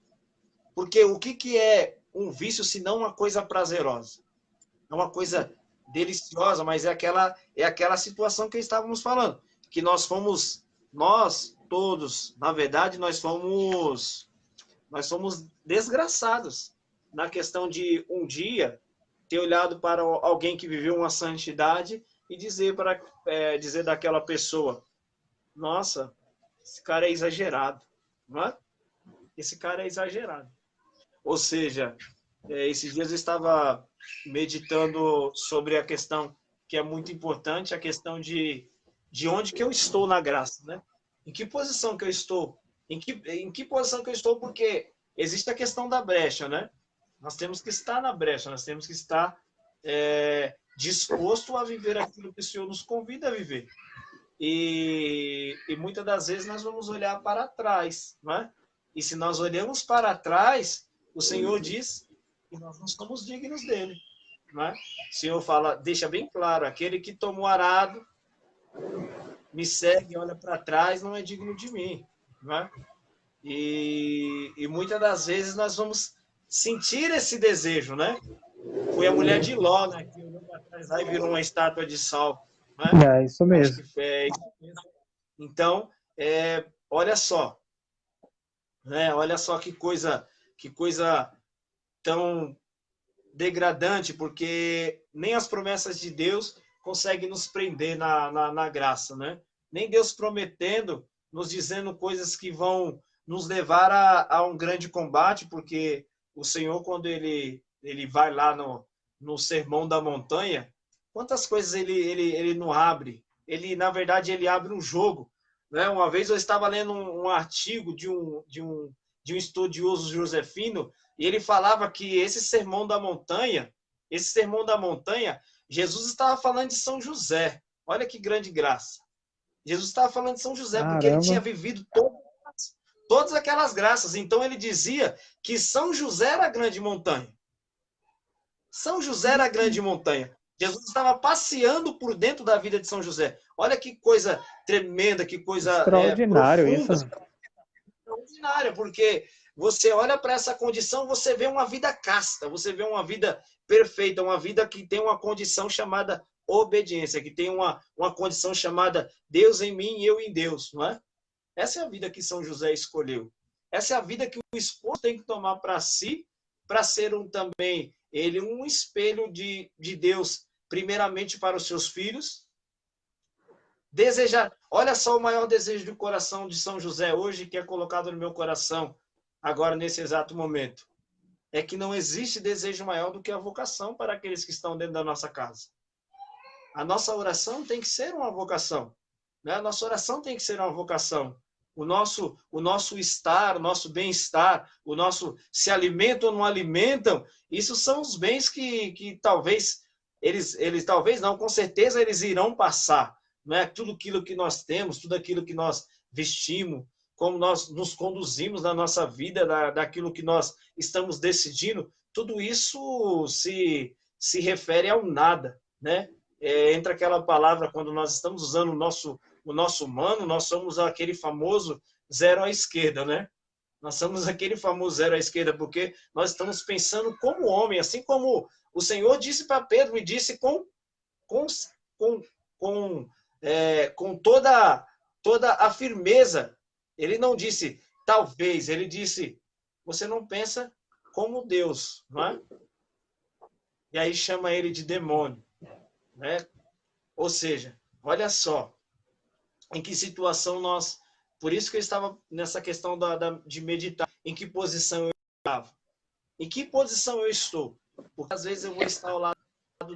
Porque o que é um vício se não uma coisa prazerosa? É uma coisa deliciosa, mas é aquela situação que estávamos falando. Que nós todos, na verdade, nós fomos desgraçados na questão de um dia ter olhado para alguém que viveu uma santidade e dizer daquela pessoa: nossa, esse cara é exagerado, não é? Esse cara é exagerado. Ou seja, esses dias eu estava meditando sobre a questão que é muito importante, a questão de onde que eu estou na graça, né? Em que posição que eu estou? Em que posição que eu estou? Porque existe a questão da brecha, né? Nós temos que estar na brecha, nós temos que estar disposto a viver aquilo que o Senhor nos convida a viver. E muitas das vezes nós vamos olhar para trás, não é? E se nós olhamos para trás, o Senhor diz que nós não somos dignos dele, não é? O Senhor fala, deixa bem claro, aquele que tomou arado, me segue, olha para trás, não é digno de mim, não é? E muitas das vezes nós vamos sentir esse desejo, né? Foi a mulher de Ló, né? Que olhou para trás lá e virou uma estátua de sal. Né? É isso mesmo. Então, olha só. Né? Olha só que coisa tão degradante, porque nem as promessas de Deus conseguem nos prender na graça, né? Nem Deus prometendo, nos dizendo coisas que vão nos levar a um grande combate, porque o Senhor, quando ele vai lá no Sermão da Montanha, quantas coisas ele não abre? Na verdade, ele abre um jogo. Né? Uma vez eu estava lendo um artigo de um estudioso josefino, e ele falava que esse Sermão da Montanha, Jesus estava falando de São José. Olha que grande graça. Jesus estava falando de São José, Caramba. porque ele tinha vivido todas aquelas graças. Então ele dizia que São José era a grande montanha. São José era a grande montanha. Jesus estava passeando por dentro da vida de São José. Olha que coisa tremenda, que coisa extraordinário profunda. isso. Extraordinária, porque você olha para essa condição, você vê uma vida casta, você vê uma vida perfeita, uma vida que tem uma condição chamada obediência, que tem uma condição chamada Deus em mim e eu em Deus, não é? Essa é a vida que São José escolheu. Essa é a vida que o esposo tem que tomar para si, para ser também ele um espelho de Deus, primeiramente para os seus filhos. Desejar. Olha só o maior desejo do coração de São José hoje, que é colocado no meu coração, agora nesse exato momento. É que não existe desejo maior do que a vocação para aqueles que estão dentro da nossa casa. A nossa oração tem que ser uma vocação. Né? A nossa oração tem que ser uma vocação. O nosso estar, o nosso bem-estar, o nosso se alimentam ou não alimentam, isso são os bens que talvez, eles talvez não, com certeza eles irão passar. Não é? Tudo aquilo que nós temos, tudo aquilo que nós vestimos, como nós nos conduzimos na nossa vida, daquilo que nós estamos decidindo, tudo isso se refere ao nada, né? Entra aquela palavra, quando nós estamos usando o nosso humano, nós somos aquele famoso zero à esquerda, né? Nós somos aquele famoso zero à esquerda, porque nós estamos pensando como homem, assim como o Senhor disse para Pedro, e disse com toda a firmeza. Ele não disse talvez, ele disse, você não pensa como Deus, não é? E aí chama ele de demônio, né? Ou seja, olha só, em que situação nós... Por isso que eu estava nessa questão de meditar, em que posição eu estava. Em que posição eu estou? Porque às vezes eu vou estar ao lado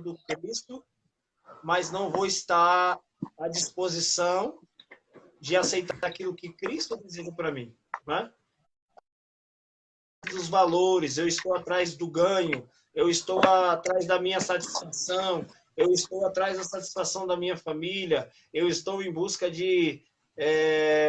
do Cristo, mas não vou estar à disposição de aceitar aquilo que Cristo deseja para mim. Né? Dos valores, eu estou atrás do ganho, eu estou atrás da minha satisfação, eu estou atrás da satisfação da minha família, eu estou em busca de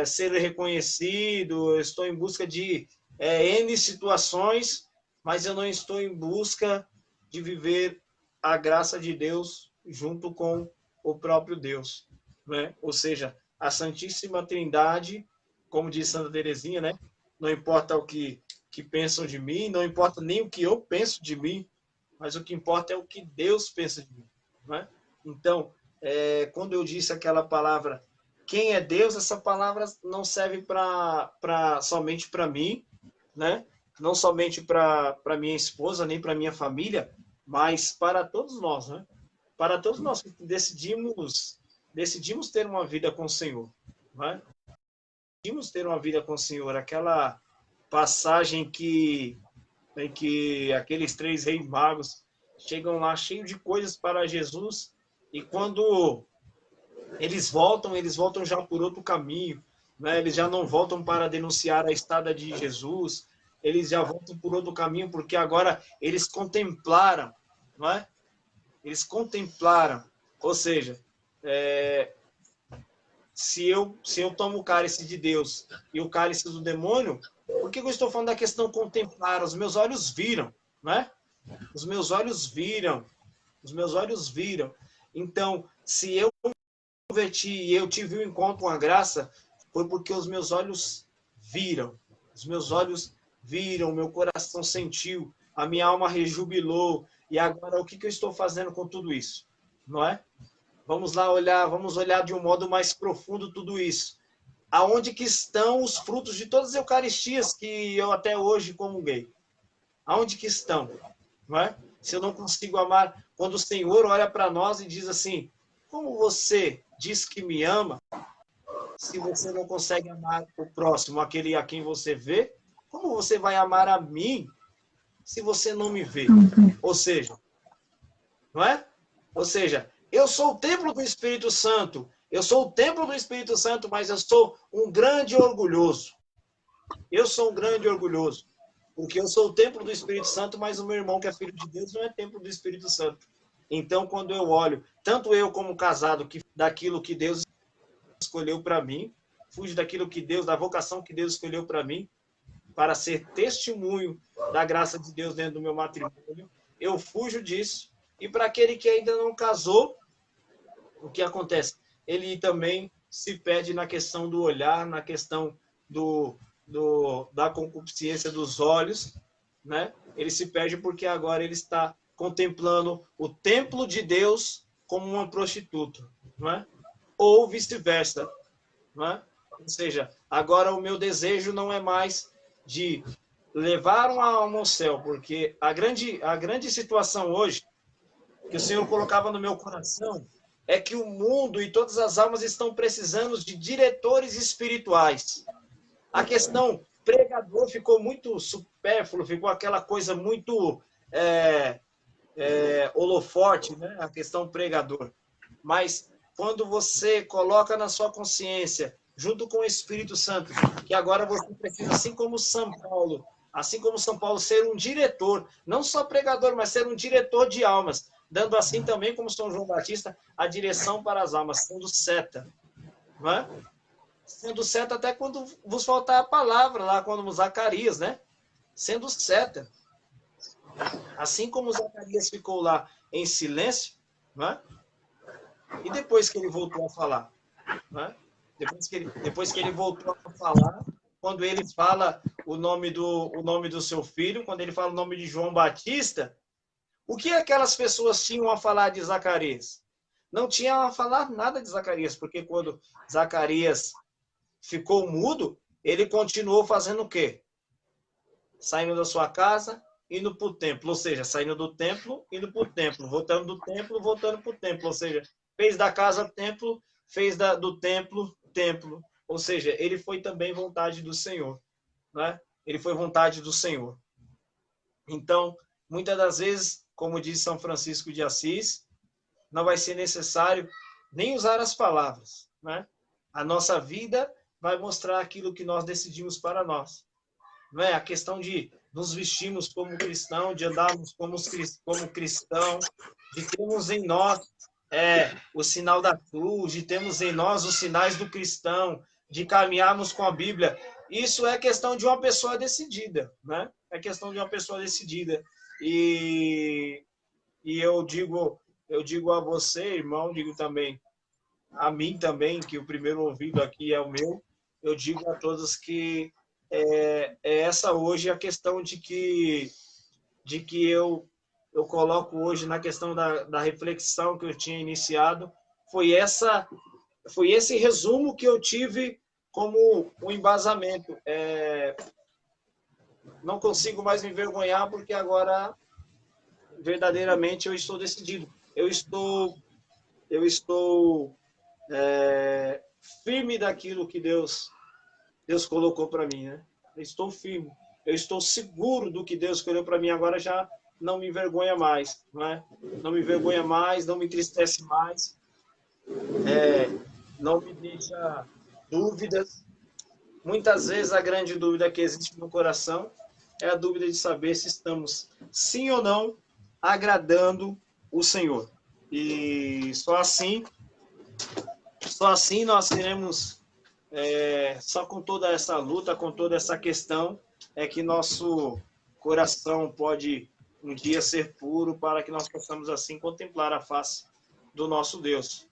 ser reconhecido, eu estou em busca de N situações, mas eu não estou em busca de viver a graça de Deus junto com o próprio Deus, né? Ou seja, a Santíssima Trindade, como diz Santa Teresinha, né? Não importa o que pensam de mim, não importa nem o que eu penso de mim, mas o que importa é o que Deus pensa de mim, né? Então, quando eu disse aquela palavra, quem é Deus, essa palavra não serve somente para mim, né? Não somente para minha esposa, nem para minha família, mas para todos nós, né? Para todos nós que decidimos ter uma vida com o Senhor, né? Decidimos ter uma vida com o Senhor. Aquela passagem em que aqueles 3 reis magos chegam lá cheios de coisas para Jesus, e quando eles voltam já por outro caminho, né? Eles já não voltam para denunciar a estada de Jesus, eles já voltam por outro caminho, porque agora eles contemplaram, não é? Eles contemplaram, ou seja, se eu tomo o cálice de Deus e o cálice do demônio, por que eu estou falando da questão contemplar? Os meus olhos viram, né? Os meus olhos viram. Então, se eu converti e eu tive um encontro com a graça, foi porque os meus olhos viram. Os meus olhos viram, meu coração sentiu, a minha alma rejubilou. E agora, o que eu estou fazendo com tudo isso? Não é? Vamos olhar de um modo mais profundo tudo isso. Aonde que estão os frutos de todas as Eucaristias que eu até hoje comunguei? Aonde que estão? Não é? Se eu não consigo amar, quando o Senhor olha para nós e diz assim, como você diz que me ama, se você não consegue amar o próximo, aquele a quem você vê, como você vai amar a mim se você não me vê? Ou seja, não é? Ou seja, eu sou o templo do Espírito Santo. Eu sou o templo do Espírito Santo, mas eu sou um grande orgulhoso. Eu sou um grande orgulhoso. Porque eu sou o templo do Espírito Santo, mas o meu irmão, que é filho de Deus, não é templo do Espírito Santo. Então, quando eu olho, tanto eu como casado, que daquilo que Deus escolheu para mim, fujo daquilo que Deus, da vocação que Deus escolheu para mim, para ser testemunho da graça de Deus dentro do meu matrimônio, eu fujo disso. E para aquele que ainda não casou, o que acontece? Ele também se perde na questão do olhar, na questão da concupiscência dos olhos, né? Ele se perde porque agora ele está contemplando o templo de Deus como uma prostituta, não é? Ou vice-versa, não é? Ou seja, agora o meu desejo não é mais de levar uma alma ao céu, porque a grande situação hoje que o Senhor colocava no meu coração é que o mundo e todas as almas estão precisando de diretores espirituais. A questão pregador ficou muito supérfluo, ficou aquela coisa muito holofote, né? A questão pregador. Mas quando você coloca na sua consciência, junto com o Espírito Santo, que agora você precisa, assim como São Paulo, ser um diretor, não só pregador, mas ser um diretor de almas, dando assim também, como São João Batista, a direção para as almas, sendo seta. Não é? Sendo seta até quando vos faltar a palavra, lá quando Zacarias, né? Sendo seta. Assim como Zacarias ficou lá em silêncio, não é? E depois que ele voltou a falar, não é? Depois que ele voltou a falar, quando ele fala o nome do seu filho, quando ele fala o nome de João Batista, o que aquelas pessoas tinham a falar de Zacarias? Não tinham a falar nada de Zacarias, porque quando Zacarias ficou mudo, ele continuou fazendo o quê? Saindo da sua casa, indo para o templo. Ou seja, saindo do templo, indo para o templo. Voltando do templo, voltando para o templo. Ou seja, fez da casa templo, fez do templo, templo. Ou seja, ele foi também vontade do Senhor. Né? Ele foi vontade do Senhor. Então, muitas das vezes, como diz São Francisco de Assis, não vai ser necessário nem usar as palavras. Né? A nossa vida vai mostrar aquilo que nós decidimos para nós. Não é? A questão de nos vestirmos como cristão, de andarmos como cristão, de termos em nós o sinal da cruz, de termos em nós os sinais do cristão, de caminharmos com a Bíblia. Isso é questão de uma pessoa decidida, né? É questão de uma pessoa decidida. E, e eu digo a você, irmão, digo também a mim também, que o primeiro ouvido aqui é o meu, eu digo a todos que é essa hoje a questão de que eu coloco hoje na questão da reflexão que eu tinha iniciado, foi esse resumo que eu tive como um embasamento. Não consigo mais me envergonhar, porque agora, verdadeiramente, eu estou decidido. Eu estou firme daquilo que Deus colocou para mim, né? Eu estou firme. Eu estou seguro do que Deus escolheu para mim. Agora já não me envergonha mais, não é? Não me envergonha mais, não me entristece mais, não me deixa dúvidas. Muitas vezes a grande dúvida que existe no coração é a dúvida de saber se estamos, sim ou não, agradando o Senhor. E só assim nós teremos, só com toda essa luta, com toda essa questão, é que nosso coração pode um dia ser puro, para que nós possamos assim contemplar a face do nosso Deus,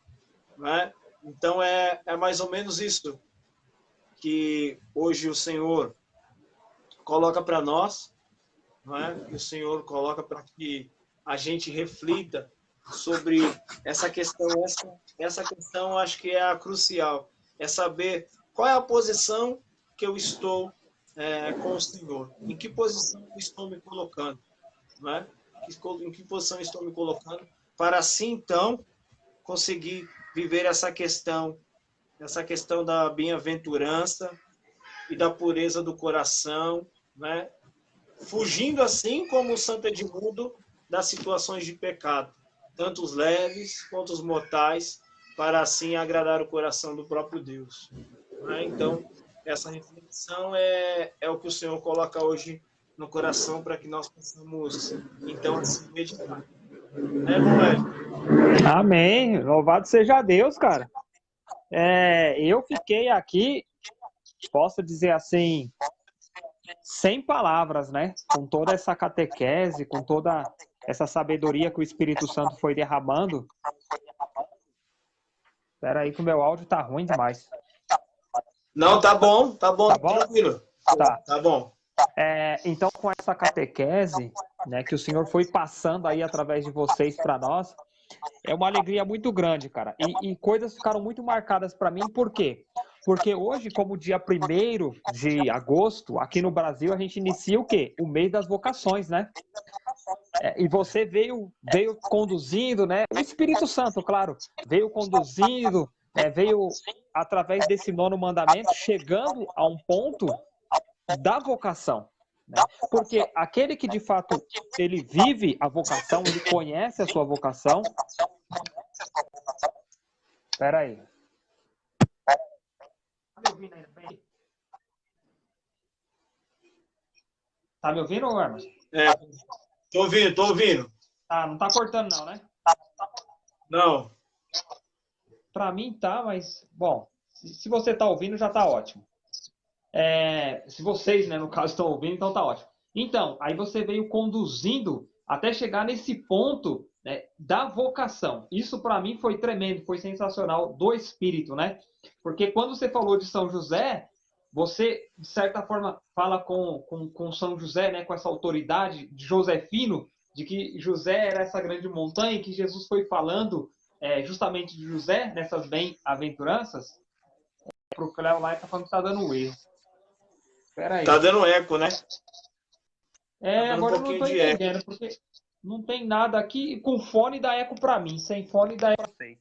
né? Então é mais ou menos isso que hoje o Senhor coloca para nós, não é? Que o Senhor coloca para que a gente reflita sobre essa questão. Essa questão acho que é a crucial, é saber qual é a posição que eu estou com o Senhor, em que posição eu estou me colocando, não é? Em que posição eu estou me colocando, para assim então conseguir viver essa questão da bem-aventurança e da pureza do coração, né? Fugindo assim como o Santo Edmundo das situações de pecado, tanto os leves quanto os mortais, para assim agradar o coração do próprio Deus, né? Então, essa reflexão é o que o Senhor coloca hoje no coração, para que nós possamos, então, assim, meditar. Né, Moed? Amém. Louvado seja Deus, cara. Eu fiquei aqui, posso dizer assim, sem palavras, né? Com toda essa catequese, com toda essa sabedoria que o Espírito Santo foi derramando. Espera aí que o meu áudio tá ruim demais. Não, tá bom, Tá bom? tranquilo. Tá bom. Então, com essa catequese, né, que o Senhor foi passando aí através de vocês para nós, é uma alegria muito grande, cara. E coisas ficaram muito marcadas para mim, por quê? Porque hoje, como dia 1º de agosto, aqui no Brasil, a gente inicia o quê? O mês das vocações, né? E você veio conduzindo, né? O Espírito Santo, claro, veio conduzindo, veio através desse 9º mandamento, chegando a um ponto da vocação, né? Porque aquele que de fato ele vive a vocação, ele conhece a sua vocação. Espera aí. Tá me ouvindo ainda? Tá me ouvindo, Hermes? Tô ouvindo. Ah, não tá cortando não, né? Não. Para mim tá, mas bom, se você tá ouvindo já tá ótimo. Se vocês, né, no caso, estão ouvindo, então tá ótimo. Então, aí você veio conduzindo até chegar nesse ponto, né, da vocação. Isso para mim foi tremendo, foi sensacional, do Espírito, né? Porque quando você falou de São José, você, de certa forma, fala com São José, né, com essa autoridade de Josefino, de que José era essa grande montanha, e que Jesus foi falando justamente de José, nessas bem-aventuranças. Pro Cléo lá, tá falando que tá dando erro. Espera aí. Tá dando eco, né? Tá agora eu não tô entendendo, porque não tem nada aqui. Com fone dá eco pra mim, sem fone dá eco pra vocês.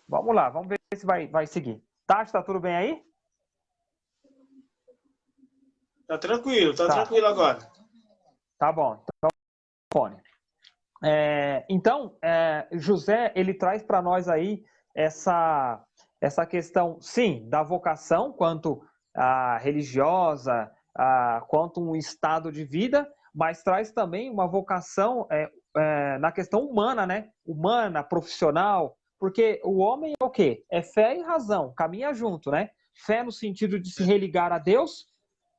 Vamos lá, vamos ver se vai seguir. Tati, tá tudo bem aí? Tá tranquilo agora. Tá bom, então fone. Então, José, ele traz para nós aí essa questão, sim, da vocação, quanto a religiosa, quanto um estado de vida, mas traz também uma vocação na questão humana, né? Humana, profissional, porque o homem é o quê? É fé e razão, caminha junto, né? Fé no sentido de se religar a Deus,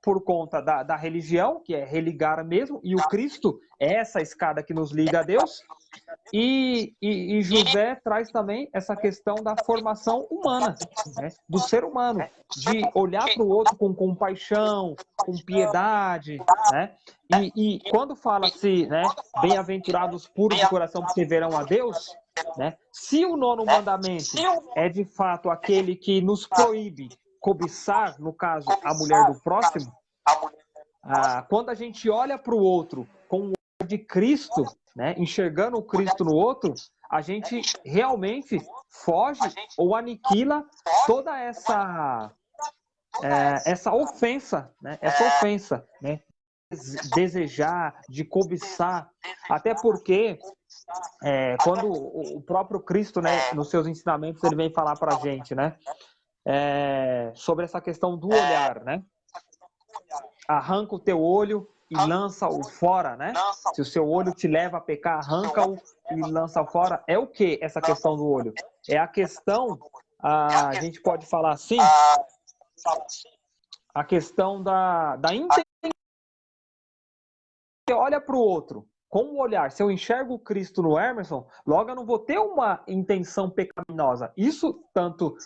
por conta da religião, que é religar mesmo, e o Cristo é essa escada que nos liga a Deus. E José traz também essa questão da formação humana, né? Do ser humano, de olhar para o outro com compaixão, com piedade, né? E quando fala-se, né, bem-aventurados puros de coração, porque verão a Deus, né? Se o 9º mandamento é de fato aquele que nos proíbe cobiçar, no caso, a mulher do próximo, quando a gente olha para o outro com o olhar de Cristo, né, enxergando o Cristo no outro, a gente realmente foge ou aniquila toda essa ofensa, né? Essa ofensa, né? Desejar, de cobiçar, até porque quando o próprio Cristo, né, nos seus ensinamentos, ele vem falar para a gente, né, sobre essa questão do olhar, né? Arranca o teu olho e lança-o fora, né? Se o seu olho te leva a pecar, arranca-o e lança-o fora. É o que essa questão do olho? É a questão, a gente pode falar assim, a questão da intenção. Você olha para o outro com o olhar, se eu enxergo o Cristo no Emerson, logo eu não vou ter uma intenção pecaminosa. Isso tanto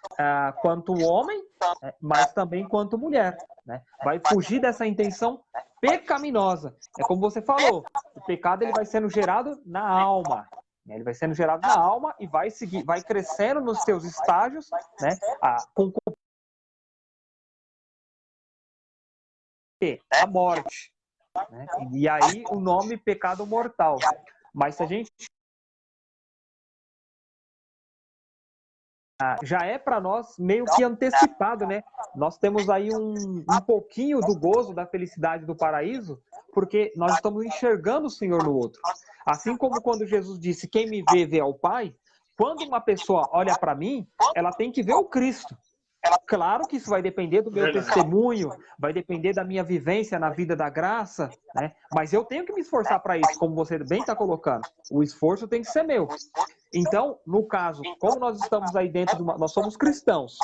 quanto homem, mas também quanto mulher, né? Vai fugir dessa intenção pecaminosa. É como você falou, o pecado ele vai sendo gerado na alma. Ele vai sendo gerado na alma e vai seguir, vai crescendo nos seus estágios, né? Com a morte. Né? E aí o nome pecado mortal. Mas se a gente já é para nós meio que antecipado, né? Nós temos aí um pouquinho do gozo, da felicidade do paraíso, porque nós estamos enxergando o Senhor no outro. Assim como quando Jesus disse, quem me vê, vê ao Pai, quando uma pessoa olha para mim, ela tem que ver o Cristo. Claro que isso vai depender do meu testemunho, vai depender da minha vivência na vida da graça, né? Mas eu tenho que me esforçar para isso, como você bem está colocando. O esforço tem que ser meu. Então, no caso, como nós estamos aí dentro de nós somos cristãos,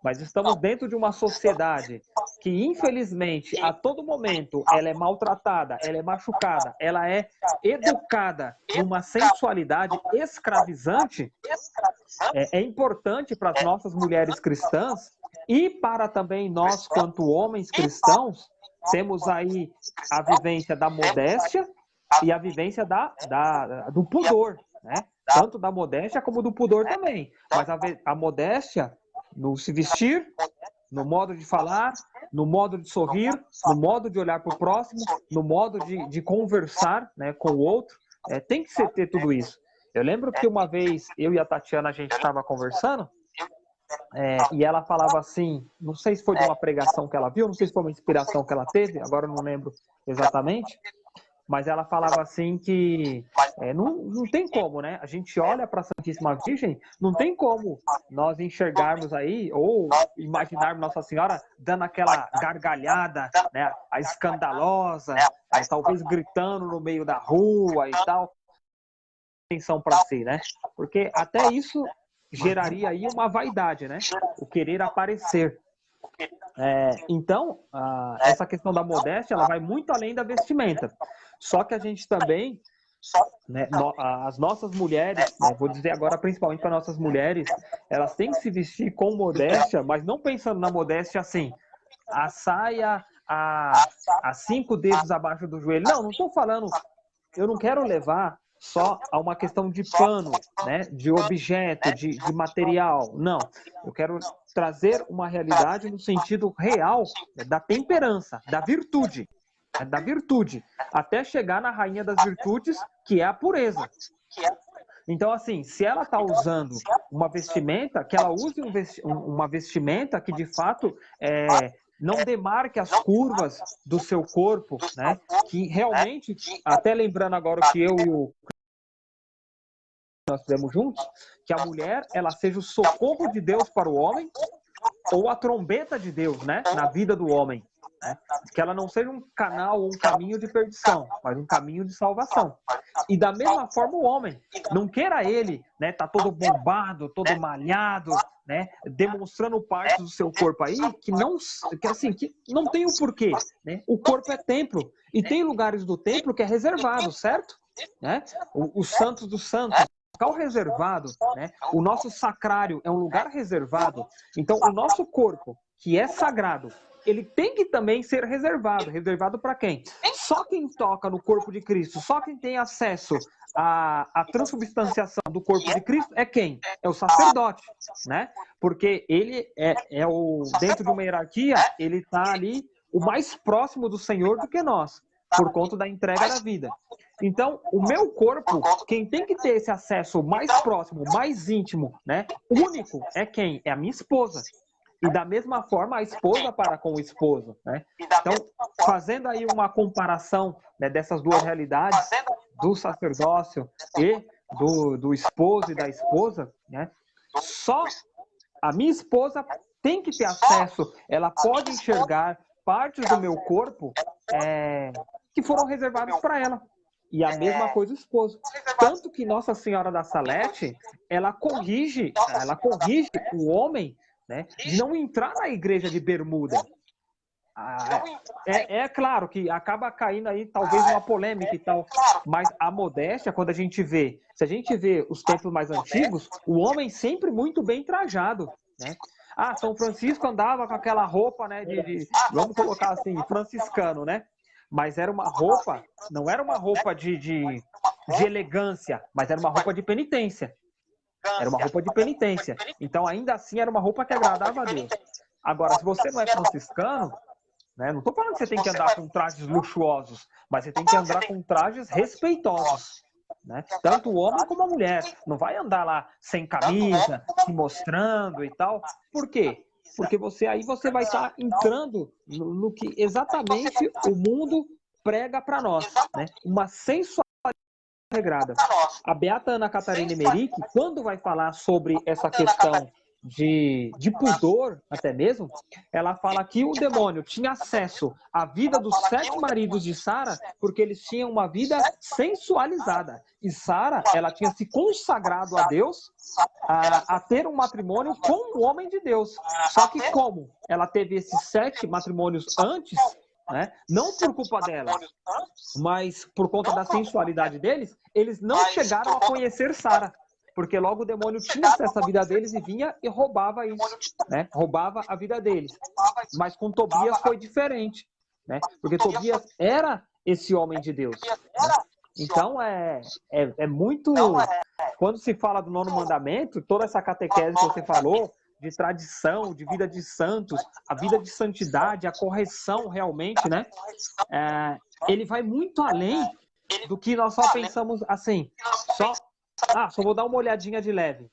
mas estamos dentro de uma sociedade que, infelizmente, a todo momento, ela é maltratada, ela é machucada, ela é educada numa sensualidade escravizante, é importante para as nossas mulheres cristãs e para também nós, quanto homens cristãos, temos aí a vivência da modéstia e a vivência do pudor, né? Tanto da modéstia como do pudor também. Mas a modéstia no se vestir, no modo de falar, no modo de sorrir, no modo de olhar para o próximo, no modo de conversar, né, com o outro. Tem que ter tudo isso. Eu lembro que uma vez eu e a Tatiana a gente estava conversando e ela falava assim, não sei se foi de uma pregação que ela viu, não sei se foi uma inspiração que ela teve, agora eu não lembro exatamente, mas ela falava assim que não tem como, né? A gente olha para a Santíssima Virgem, não tem como nós enxergarmos aí, ou imaginarmos Nossa Senhora dando aquela gargalhada, né? A escandalosa, talvez gritando no meio da rua e tal. Atenção para si, né? Porque até isso geraria aí uma vaidade, né? O querer aparecer. Então, essa questão da modéstia, ela vai muito além da vestimenta. Só que a gente também, né, as nossas mulheres, né, vou dizer agora principalmente para nossas mulheres, elas têm que se vestir com modéstia, mas não pensando na modéstia assim, a saia a 5 dedos abaixo do joelho. Não estou falando, eu não quero levar só a uma questão de pano, né, de objeto, de material. Não, eu quero trazer uma realidade no sentido real, né, da temperança, da virtude, até chegar na rainha das virtudes, que é a pureza. Então, assim, se ela está usando uma vestimenta, que ela use uma vestimenta que, de fato, não demarque as curvas do seu corpo, né? Que realmente, até lembrando agora que eu e o nós fizemos juntos, que a mulher ela seja o socorro de Deus para o homem ou a trombeta de Deus, né? Na vida do homem. né? Que ela não seja um canal ou um caminho de perdição, mas um caminho de salvação. E da mesma forma o homem, não queira ele, né, tá todo bombado, todo malhado, né, demonstrando partes do seu corpo aí que não tem o porquê, né? O corpo é templo e tem lugares do templo que é reservado, certo? Né? Os santos dos santos, local reservado, né? O nosso sacrário é um lugar reservado. Então o nosso corpo, que é sagrado, ele tem que também ser reservado. Reservado para quem? Só quem toca no corpo de Cristo, só quem tem acesso à transubstanciação do corpo de Cristo é quem? É o sacerdote, né? Porque ele dentro de uma hierarquia, ele está ali o mais próximo do Senhor do que nós, por conta da entrega da vida. Então, o meu corpo, quem tem que ter esse acesso mais próximo, mais íntimo, né? Único, é quem? É a minha esposa. E da mesma forma, a esposa para com o esposo, né? Então, fazendo aí uma comparação, né, dessas duas realidades, do sacerdócio e do esposo e da esposa, né? Só a minha esposa tem que ter acesso, ela pode enxergar partes do meu corpo que foram reservadas para ela. E a mesma coisa o esposo. Tanto que Nossa Senhora da Salete, ela corrige o homem, né, de não entrar na igreja de bermuda. É claro que acaba caindo aí talvez uma polêmica e tal, mas a modéstia, quando se a gente vê os templos mais antigos, o homem sempre muito bem trajado, né? São Francisco andava com aquela roupa, né, vamos colocar assim, franciscano, né? Mas era uma roupa, não era uma roupa de elegância, mas era uma roupa de penitência. Era uma roupa de penitência. Então, ainda assim, era uma roupa que agradava a Deus. Agora, se você não é franciscano, né, não estou falando que você tem que andar com trajes luxuosos, mas você tem que andar com trajes respeitosos. Né? Tanto o homem como a mulher. Não vai andar lá sem camisa, se mostrando e tal. Por quê? Porque você vai estar entrando no que exatamente o mundo prega para nós. Né? Uma sensualidade regrada. A beata Ana Catarina Emmerich, quando vai falar sobre essa questão de pudor, até mesmo, ela fala que o demônio tinha acesso à vida dos 7 maridos de Sara porque eles tinham uma vida sensualizada. E Sara, ela tinha se consagrado a Deus a ter um matrimônio com o homem de Deus. Só que como ela teve esses 7 matrimônios antes, né, não por culpa dela, mas por conta da sensualidade deles, eles não chegaram a conhecer Sara. Porque logo o demônio tinha acesso à vida deles e vinha e roubava isso, né? Roubava a vida deles. Mas com Tobias foi diferente, né? Porque Tobias era esse homem de Deus. Né? Então é muito... Quando se fala do 9º mandamento, toda essa catequese que você falou, de tradição, de vida de santos, a vida de santidade, a correção realmente, né? Ele vai muito além do que nós só pensamos assim, só vou dar uma olhadinha de leve.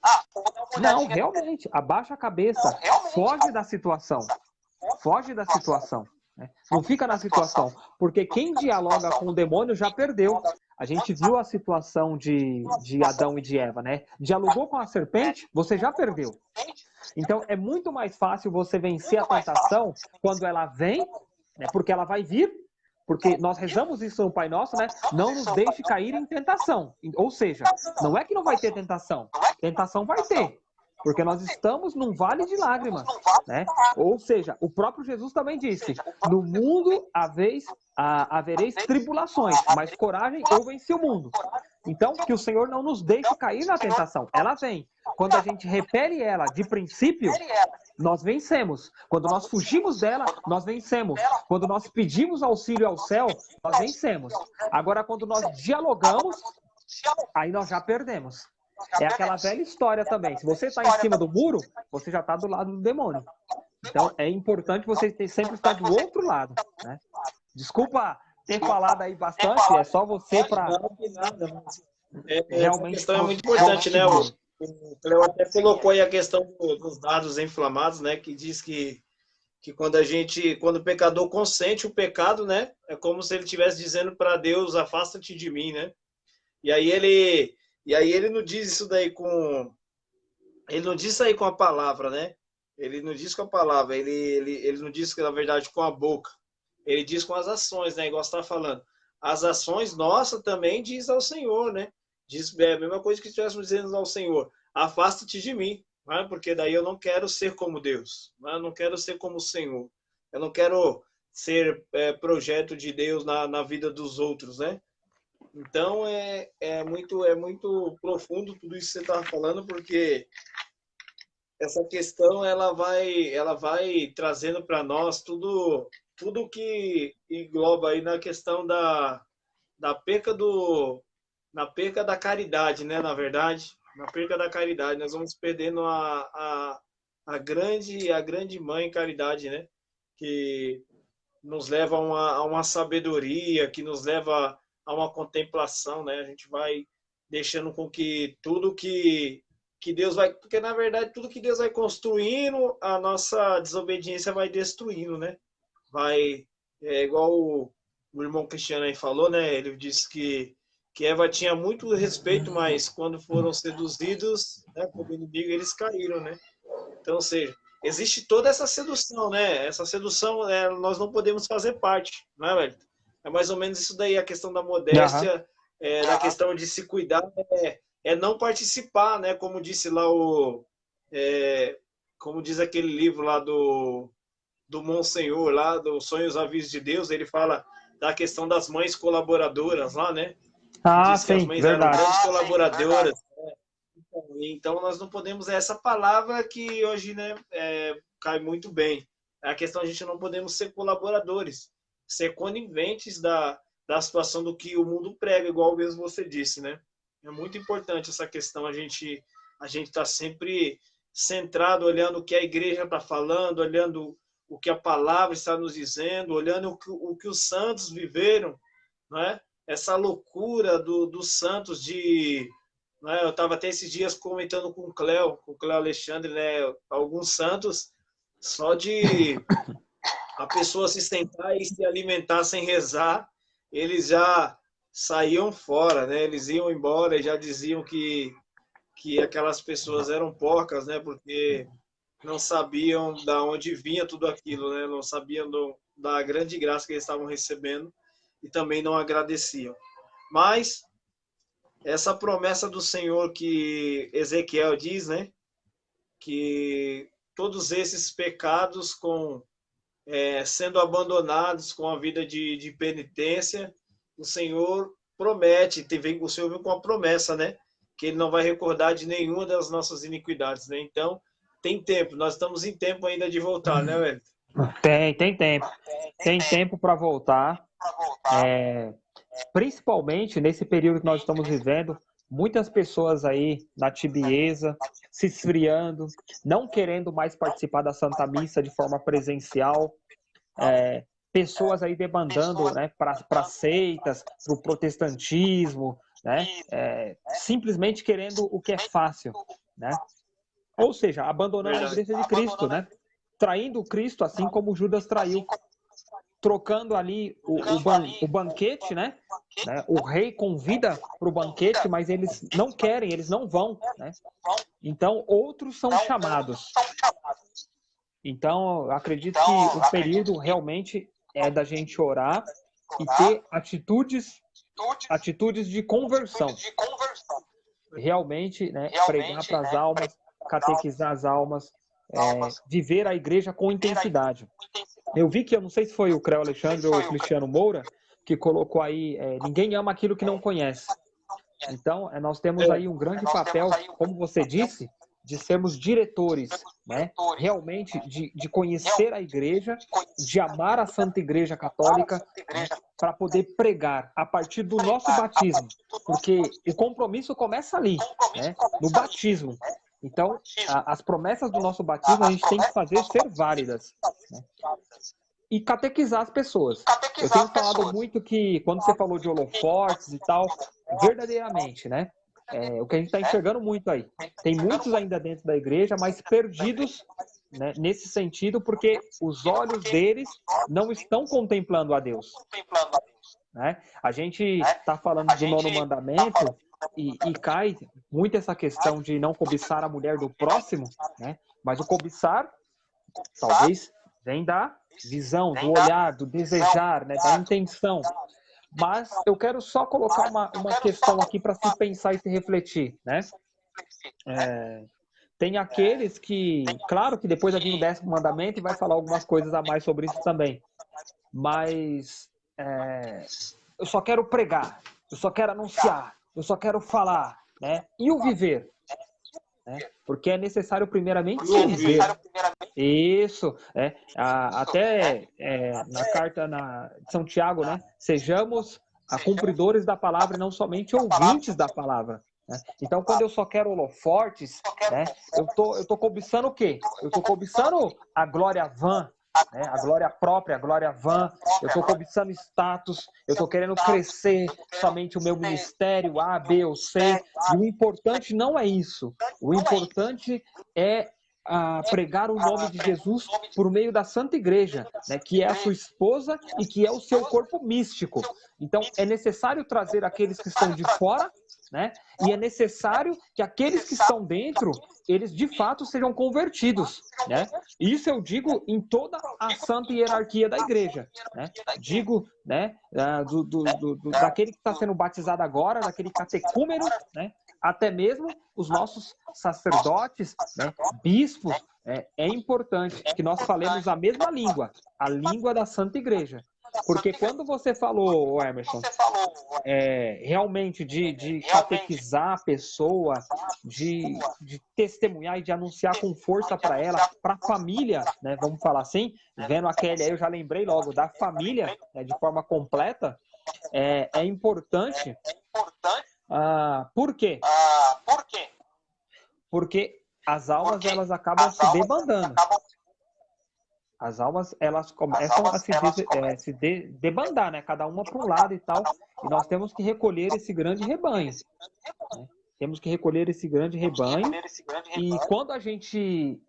Não, realmente, abaixa a cabeça, foge da situação. Foge da situação. Né? Não fica na situação, porque quem dialoga com o demônio já perdeu. A gente viu a situação de Adão e de Eva, né? Dialogou com a serpente, você já perdeu. Então, é muito mais fácil você vencer a tentação quando ela vem, né? Porque ela vai vir. Porque nós rezamos isso no Pai Nosso, né? Não nos deixe cair em tentação. Ou seja, não é que não vai ter tentação. Tentação vai ter. Porque nós estamos num vale de lágrimas, né? Ou seja, o próprio Jesus também disse, no mundo havereis tribulações, mas coragem, eu venci o mundo. Então, que o Senhor não nos deixe cair na tentação. Ela vem. Quando a gente repele ela de princípio, nós vencemos. Quando nós fugimos dela, nós vencemos. Quando nós pedimos auxílio ao céu, nós vencemos. Agora, quando nós dialogamos, aí nós já perdemos. É aquela velha história também. Se você está em cima do muro, você já está do lado do demônio. Então, é importante você sempre estar do outro lado. Né? Desculpa ter falado aí bastante, é só você para realmente... Essa questão é muito importante, né? O Cleo até colocou aí a questão dos dados inflamados, né? Que diz que quando o pecador consente o pecado, né? É como se ele estivesse dizendo para Deus, afasta-te de mim, né? E aí ele não diz isso daí ele não diz isso aí com a palavra, né? Ele não diz com a palavra, ele não diz que na verdade com a boca. ele diz com as ações, né? Igual você está falando. As ações nossas também diz ao Senhor, né? Diz a mesma coisa que estivéssemos dizendo ao Senhor. Afasta-te de mim, né? Porque daí eu não quero ser como Deus, né? Eu não quero ser como o Senhor. Eu não quero ser projeto de Deus na vida dos outros, né? Então é muito profundo tudo isso que você está falando, porque essa questão ela vai trazendo para nós tudo que engloba aí na questão da perca na perca da caridade, né? Na verdade, na perca da caridade, nós vamos perdendo a grande mãe caridade, né? Que nos leva a uma sabedoria, que nos leva a uma contemplação, né? A gente vai deixando com que tudo que Deus vai... Porque, na verdade, tudo que Deus vai construindo, a nossa desobediência vai destruindo, né? Igual o irmão Cristiano aí falou, né? Ele disse que Eva tinha muito respeito, mas quando foram seduzidos, né, como inimigo, eles caíram, né? Então, ou seja, existe toda essa sedução, né? Essa sedução, nós não podemos fazer parte, não é, velho? É mais ou menos isso daí, a questão da modéstia, da questão de se cuidar, é não participar, né? Como disse lá como diz aquele livro lá do Monsenhor, lá do Sonhos Avisos de Deus, ele fala da questão das mães colaboradoras lá, né? Diz que as mães eram grandes colaboradoras. Então, nós não podemos... Essa palavra que hoje, né, cai muito bem. É a questão, a gente não podemos ser colaboradores, ser coniventes da situação do que o mundo prega, igual mesmo você disse, né? É muito importante essa questão, a gente tá sempre centrado, olhando o que a igreja está falando, olhando o que a palavra está nos dizendo, olhando o que os santos viveram, né? Essa loucura dos santos de... Né? Eu estava até esses dias comentando com o Cléo Alexandre, né? Alguns santos, só de a pessoa se sentar e se alimentar sem rezar, eles já saíam fora, né? Eles iam embora e já diziam que aquelas pessoas eram porcas, né? Porque não sabiam da onde vinha tudo aquilo, né? Não sabiam da grande graça que eles estavam recebendo e também não agradeciam. Mas essa promessa do Senhor que Ezequiel diz, né? Que todos esses pecados sendo abandonados com a vida de penitência, o Senhor promete, o Senhor veio com a promessa, né? Que Ele não vai recordar de nenhuma das nossas iniquidades, né? Então, tem tempo, nós estamos em tempo ainda de voltar, né, Wellington? Tem tempo. Tem tempo para voltar. Principalmente nesse período que nós estamos vivendo, muitas pessoas aí na tibieza, se esfriando, não querendo mais participar da Santa Missa de forma presencial, pessoas aí demandando, né, para seitas, para o protestantismo, né, simplesmente querendo o que é fácil, né? Ou seja, abandonando a igreja de Cristo, né? Traindo Cristo, assim como Judas traiu, trocando ali o banquete, né? O rei convida para o banquete, mas eles não querem, eles não vão, né? Então, outros são chamados. Então, eu acredito que o período realmente é da gente orar e ter atitudes de conversão. Realmente, né, pregar para as almas, catequizar as almas, viver a igreja com intensidade. Eu vi que, eu não sei se foi o Creu Alexandre ou o Cristiano Moura, que colocou aí, ninguém ama aquilo que não conhece. Então, nós temos aí um grande papel, como você disse, de sermos diretores, né? Realmente de conhecer a igreja, de amar a Santa Igreja Católica, né? Para poder pregar a partir do nosso batismo, porque o compromisso começa ali, né? No batismo. Então, as promessas do nosso batismo a gente tem que fazer ser válidas, né? E catequizar as pessoas. Eu tenho falado muito que, quando você falou de holofortes e tal, verdadeiramente, né? O que a gente está enxergando muito aí. Tem muitos ainda dentro da igreja, mas perdidos, né, nesse sentido, porque os olhos deles não estão contemplando a Deus, né? A gente está falando do 9º mandamento e cai muito essa questão de não cobiçar a mulher do próximo, né? Mas o cobiçar talvez vem da visão, do olhar, do desejar, né, da intenção. Mas eu quero só colocar uma questão aqui para se pensar e se refletir, né? Tem aqueles que, claro que depois vai vir o 10º mandamento e vai falar algumas coisas a mais sobre isso também. Mas eu só quero pregar, eu só quero anunciar, eu só quero falar, né? E o viver? Né? Porque é necessário primeiramente viver. Isso, até na carta de São Tiago, né? Sejamos cumpridores da palavra e não somente ouvintes da palavra. Né? Então, quando eu só quero holofortes, né? Eu tô cobiçando o quê? Eu tô cobiçando a glória vã, né? A glória própria, a glória vã. Eu estou cobiçando status, eu estou querendo crescer somente o meu ministério A, B ou C. E o importante não é isso. O importante é pregar o nome de Jesus por meio da Santa Igreja, né, que é a sua esposa e que é o seu corpo místico. Então, é necessário trazer aqueles que estão de fora, né, e é necessário que aqueles que estão dentro, eles de fato sejam convertidos, né? Isso eu digo em toda a santa hierarquia da igreja, né? Digo, né, daquele que está sendo batizado agora, daquele catecúmeno, né? Até mesmo os nossos sacerdotes, né, bispos, é importante que nós falemos a mesma língua, a língua da Santa Igreja. Porque quando você falou, Emerson, realmente de catequizar a pessoa, de testemunhar e de anunciar com força para ela, para a família, né, vamos falar assim, vendo a Kelly aí, eu já lembrei logo da família, né, de forma completa, é importante. Por quê? Porque as almas elas acabam se debandando. As almas elas começam a se debandar, né? Cada uma para um lado e tal. E nós temos que recolher esse grande rebanho. Né? Temos que recolher esse grande rebanho. E quando a gente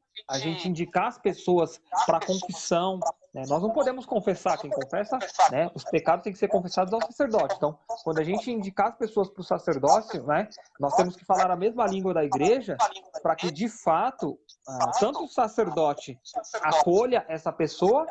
indicar as pessoas para a confissão, né? Nós não podemos confessar. Quem confessa, né? Os pecados têm que ser confessados ao sacerdote. Então, quando a gente indicar as pessoas para o sacerdócio, né? Nós temos que falar a mesma língua da igreja para que, de fato, tanto o sacerdote acolha essa pessoa,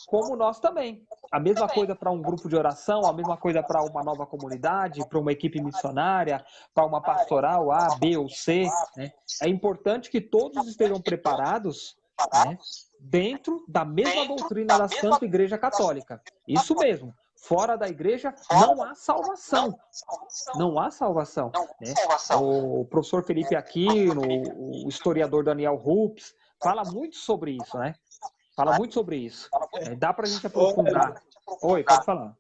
como nós também. A mesma coisa para um grupo de oração, a mesma coisa para uma nova comunidade, para uma equipe missionária, para uma pastoral A, B ou C. Né? É importante que todos estejam preparados, né, dentro da mesma doutrina da Santa Igreja Católica. Isso mesmo. Fora da igreja não há salvação. Não há salvação. Né? O professor Felipe Aquino, o historiador Daniel Rups, fala muito sobre isso, né? Fala muito sobre isso. Dá para a gente aprofundar. Oi, pode falar.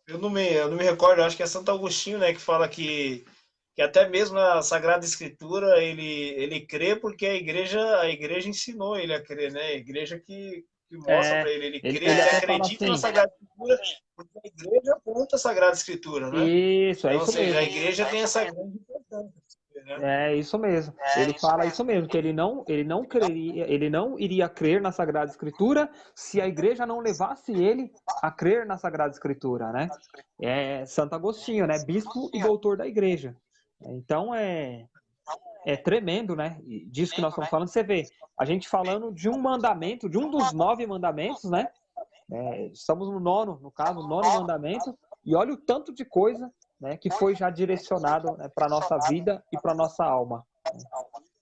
Eu não me recordo, acho que é Santo Agostinho, né, que fala que até mesmo na Sagrada Escritura ele crê porque a igreja ensinou ele a crer, né? A igreja que mostra para ele crê, ele acredita na Sagrada Escritura, porque a igreja aponta a Sagrada Escritura, né? Isso, então, isso mesmo. A igreja tem essa grande importância. É isso mesmo. Ele fala isso mesmo, que ele não iria crer na Sagrada Escritura se a igreja não levasse ele a crer na Sagrada Escritura, né? É Santo Agostinho, né? Bispo e doutor da igreja. Então é tremendo, né? Disso que nós estamos falando. Você vê, a gente falando de um mandamento, de um dos 9 mandamentos, né? Estamos no 9º, no caso, o 9º mandamento, e olha o tanto de coisa, né, que foi já direcionado, né, para a nossa vida e para a nossa alma.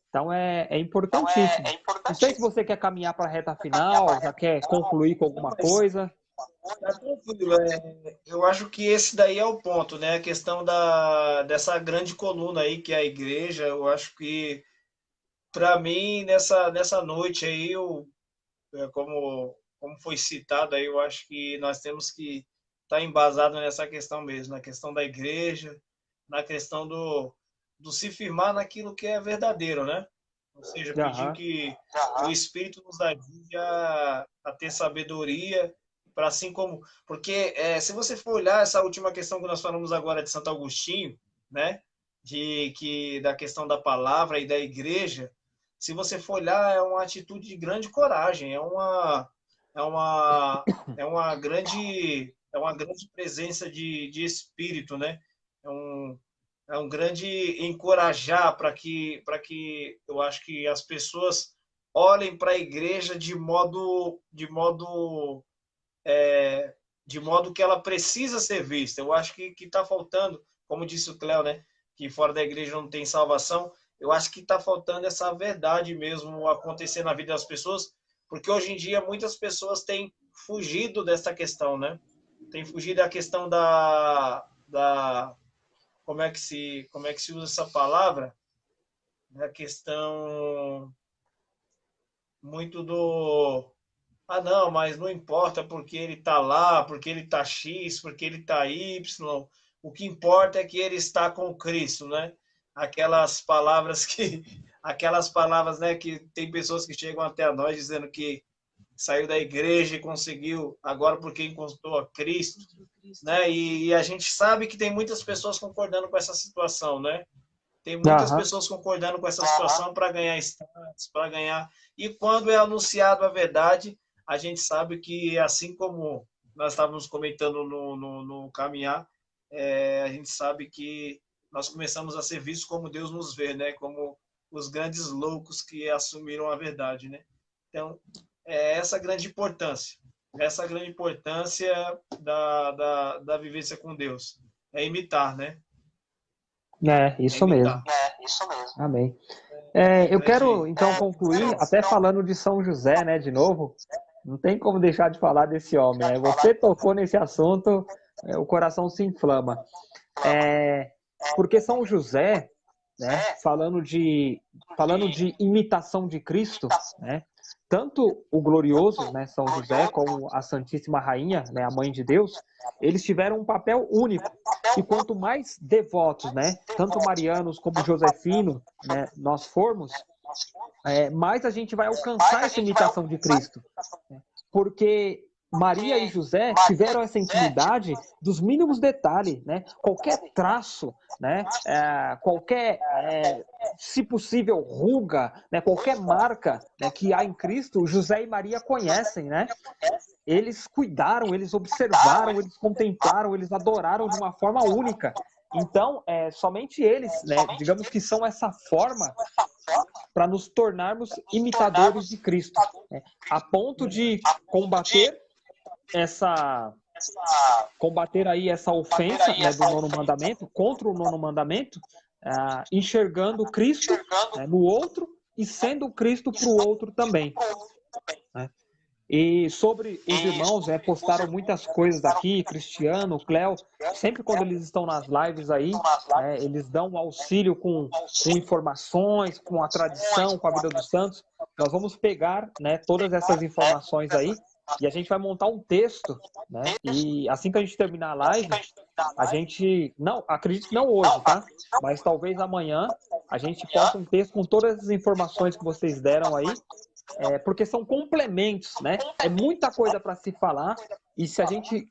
Então é importantíssimo. Não sei se você quer caminhar para a reta final, já quer concluir com alguma coisa. Tá tranquilo. Eu acho que esse daí é o ponto, né? A questão dessa grande coluna aí que é a igreja. Eu acho que, para mim, nessa noite aí, como foi citado aí, eu acho que nós temos que estar embasado nessa questão mesmo, na questão da igreja, na questão do se firmar naquilo que é verdadeiro, né? Ou seja, pedir que o Espírito nos ajude a ter sabedoria, para assim como... Porque se você for olhar essa última questão que nós falamos agora de Santo Agostinho, né? Da questão da palavra e da igreja, se você for olhar, é uma atitude de grande coragem, é uma grande presença de espírito, né? É um grande encorajar para que eu acho que as pessoas olhem para a igreja de modo que ela precisa ser vista. Eu acho que está faltando, como disse o Cléo, né, que fora da igreja não tem salvação. Eu acho que está faltando essa verdade mesmo acontecer na vida das pessoas, porque hoje em dia muitas pessoas têm fugido dessa questão, né? Tem fugido da questão como é que se usa essa palavra? Da questão muito do não, mas não importa porque ele está lá, porque ele está X, porque ele está Y. O que importa é que ele está com Cristo, né? Aquelas palavras, né, que tem pessoas que chegam até a nós dizendo que saiu da igreja e conseguiu agora porque encontrou a Cristo, né? E a gente sabe que tem muitas pessoas concordando com essa situação, né? Tem muitas pessoas concordando com essa situação para ganhar status, para ganhar. E quando é anunciado a verdade, a gente sabe que, assim como nós estávamos comentando no caminhar, a gente sabe que nós começamos a ser vistos como Deus nos vê, né? Como os grandes loucos que assumiram a verdade, né? Então, essa grande importância da vivência com Deus. É imitar, né? Isso mesmo. Amém. Eu quero, então, concluir até falando de São José, né, de novo. Não tem como deixar de falar desse homem, né? Você tocou nesse assunto, o coração se inflama. Porque São José, né, falando de imitação de Cristo, né, tanto o glorioso, né, São José, como a Santíssima Rainha, né, a Mãe de Deus, eles tiveram um papel único. E quanto mais devotos, né, tanto marianos como josefino, né, nós formos, mais a gente vai alcançar essa imitação de Cristo. Porque Maria e José tiveram essa intimidade dos mínimos detalhes, né? Qualquer traço, né? Qualquer, se possível, ruga, né? Qualquer marca, né, que há em Cristo, José e Maria conhecem, né? Eles cuidaram, eles observaram, eles contemplaram, eles adoraram de uma forma única. Então, somente eles, né, digamos que são essa forma para nos tornarmos imitadores de Cristo, né, a ponto de combater aí essa ofensa, né, do nono mandamento, contra o nono mandamento, enxergando Cristo, né, no outro e sendo Cristo para o outro também, né? E sobre os irmãos, postaram muitas coisas aqui, Cristiano, Cléo, sempre quando eles estão nas lives aí, eles dão um auxílio com informações, com a tradição, com a vida dos santos. Nós vamos pegar, né, todas essas informações aí e a gente vai montar um texto, né? E assim que a gente terminar a live, a gente, não, acredito que não hoje, tá? Mas talvez amanhã a gente posta um texto com todas as informações que vocês deram aí, porque são complementos, né? É muita coisa para se falar e se a gente,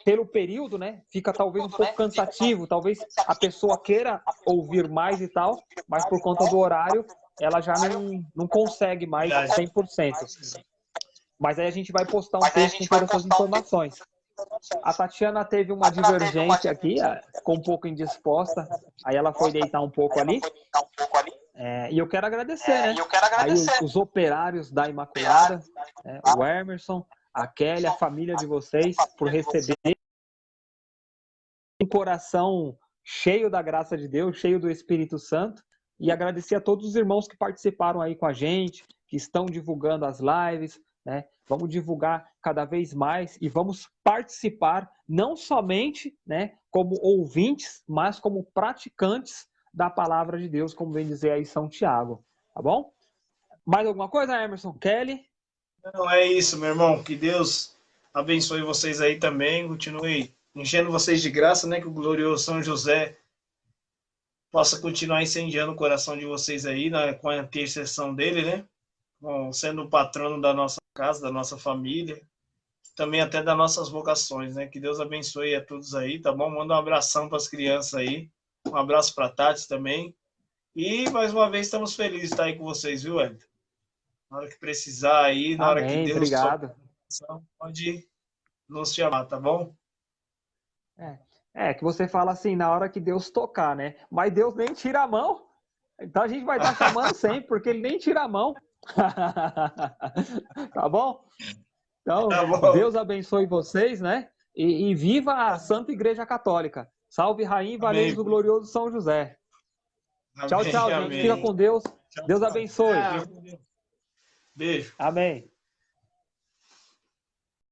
pelo período, né, fica talvez um pouco cansativo, talvez a pessoa queira ouvir mais e tal, mas por conta do horário ela já não consegue mais 100%. Mas aí a gente vai postar um texto com todas essas informações. A Tatiana teve uma divergência aqui, ficou um pouco indisposta, aí ela foi deitar um pouco ali. E eu quero agradecer, né? Aí os operários da Imaculada, o Emerson, a Kelly, a família de vocês, por receber um coração cheio da graça de Deus, cheio do Espírito Santo. E agradecer a todos os irmãos que participaram aí com a gente, que estão divulgando as lives, né? Vamos divulgar cada vez mais e vamos participar não somente, né, como ouvintes, mas como praticantes da palavra de Deus, como vem dizer aí São Tiago, tá bom? Mais alguma coisa, Emerson? Kelly? Não, é isso, meu irmão. Que Deus abençoe vocês aí também. Continue enchendo vocês de graça, né? Que o glorioso São José possa continuar incendiando o coração de vocês aí, né, com a intercessão dele, né? Bom, sendo o patrono da nossa casa, da nossa família, também até das nossas vocações, né? Que Deus abençoe a todos aí, tá bom? Manda um abração para as crianças aí. Um abraço para a Tati também. E, mais uma vez, estamos felizes de estar aí com vocês, viu, Wellington? Na hora que precisar aí, na hora que Deus... Obrigado. Pode nos chamar, tá bom? Que você fala assim, na hora que Deus tocar, né? Mas Deus nem tira a mão. Então a gente vai estar chamando sempre, porque ele nem tira a mão. Tá bom? Então, Tá bom. Deus abençoe vocês, né? E viva a Santa Igreja Católica. Salve, Rainha e Valentes do glorioso São José. Tchau, tchau, gente. Fica com Deus. Deus abençoe. Beijo. Amém.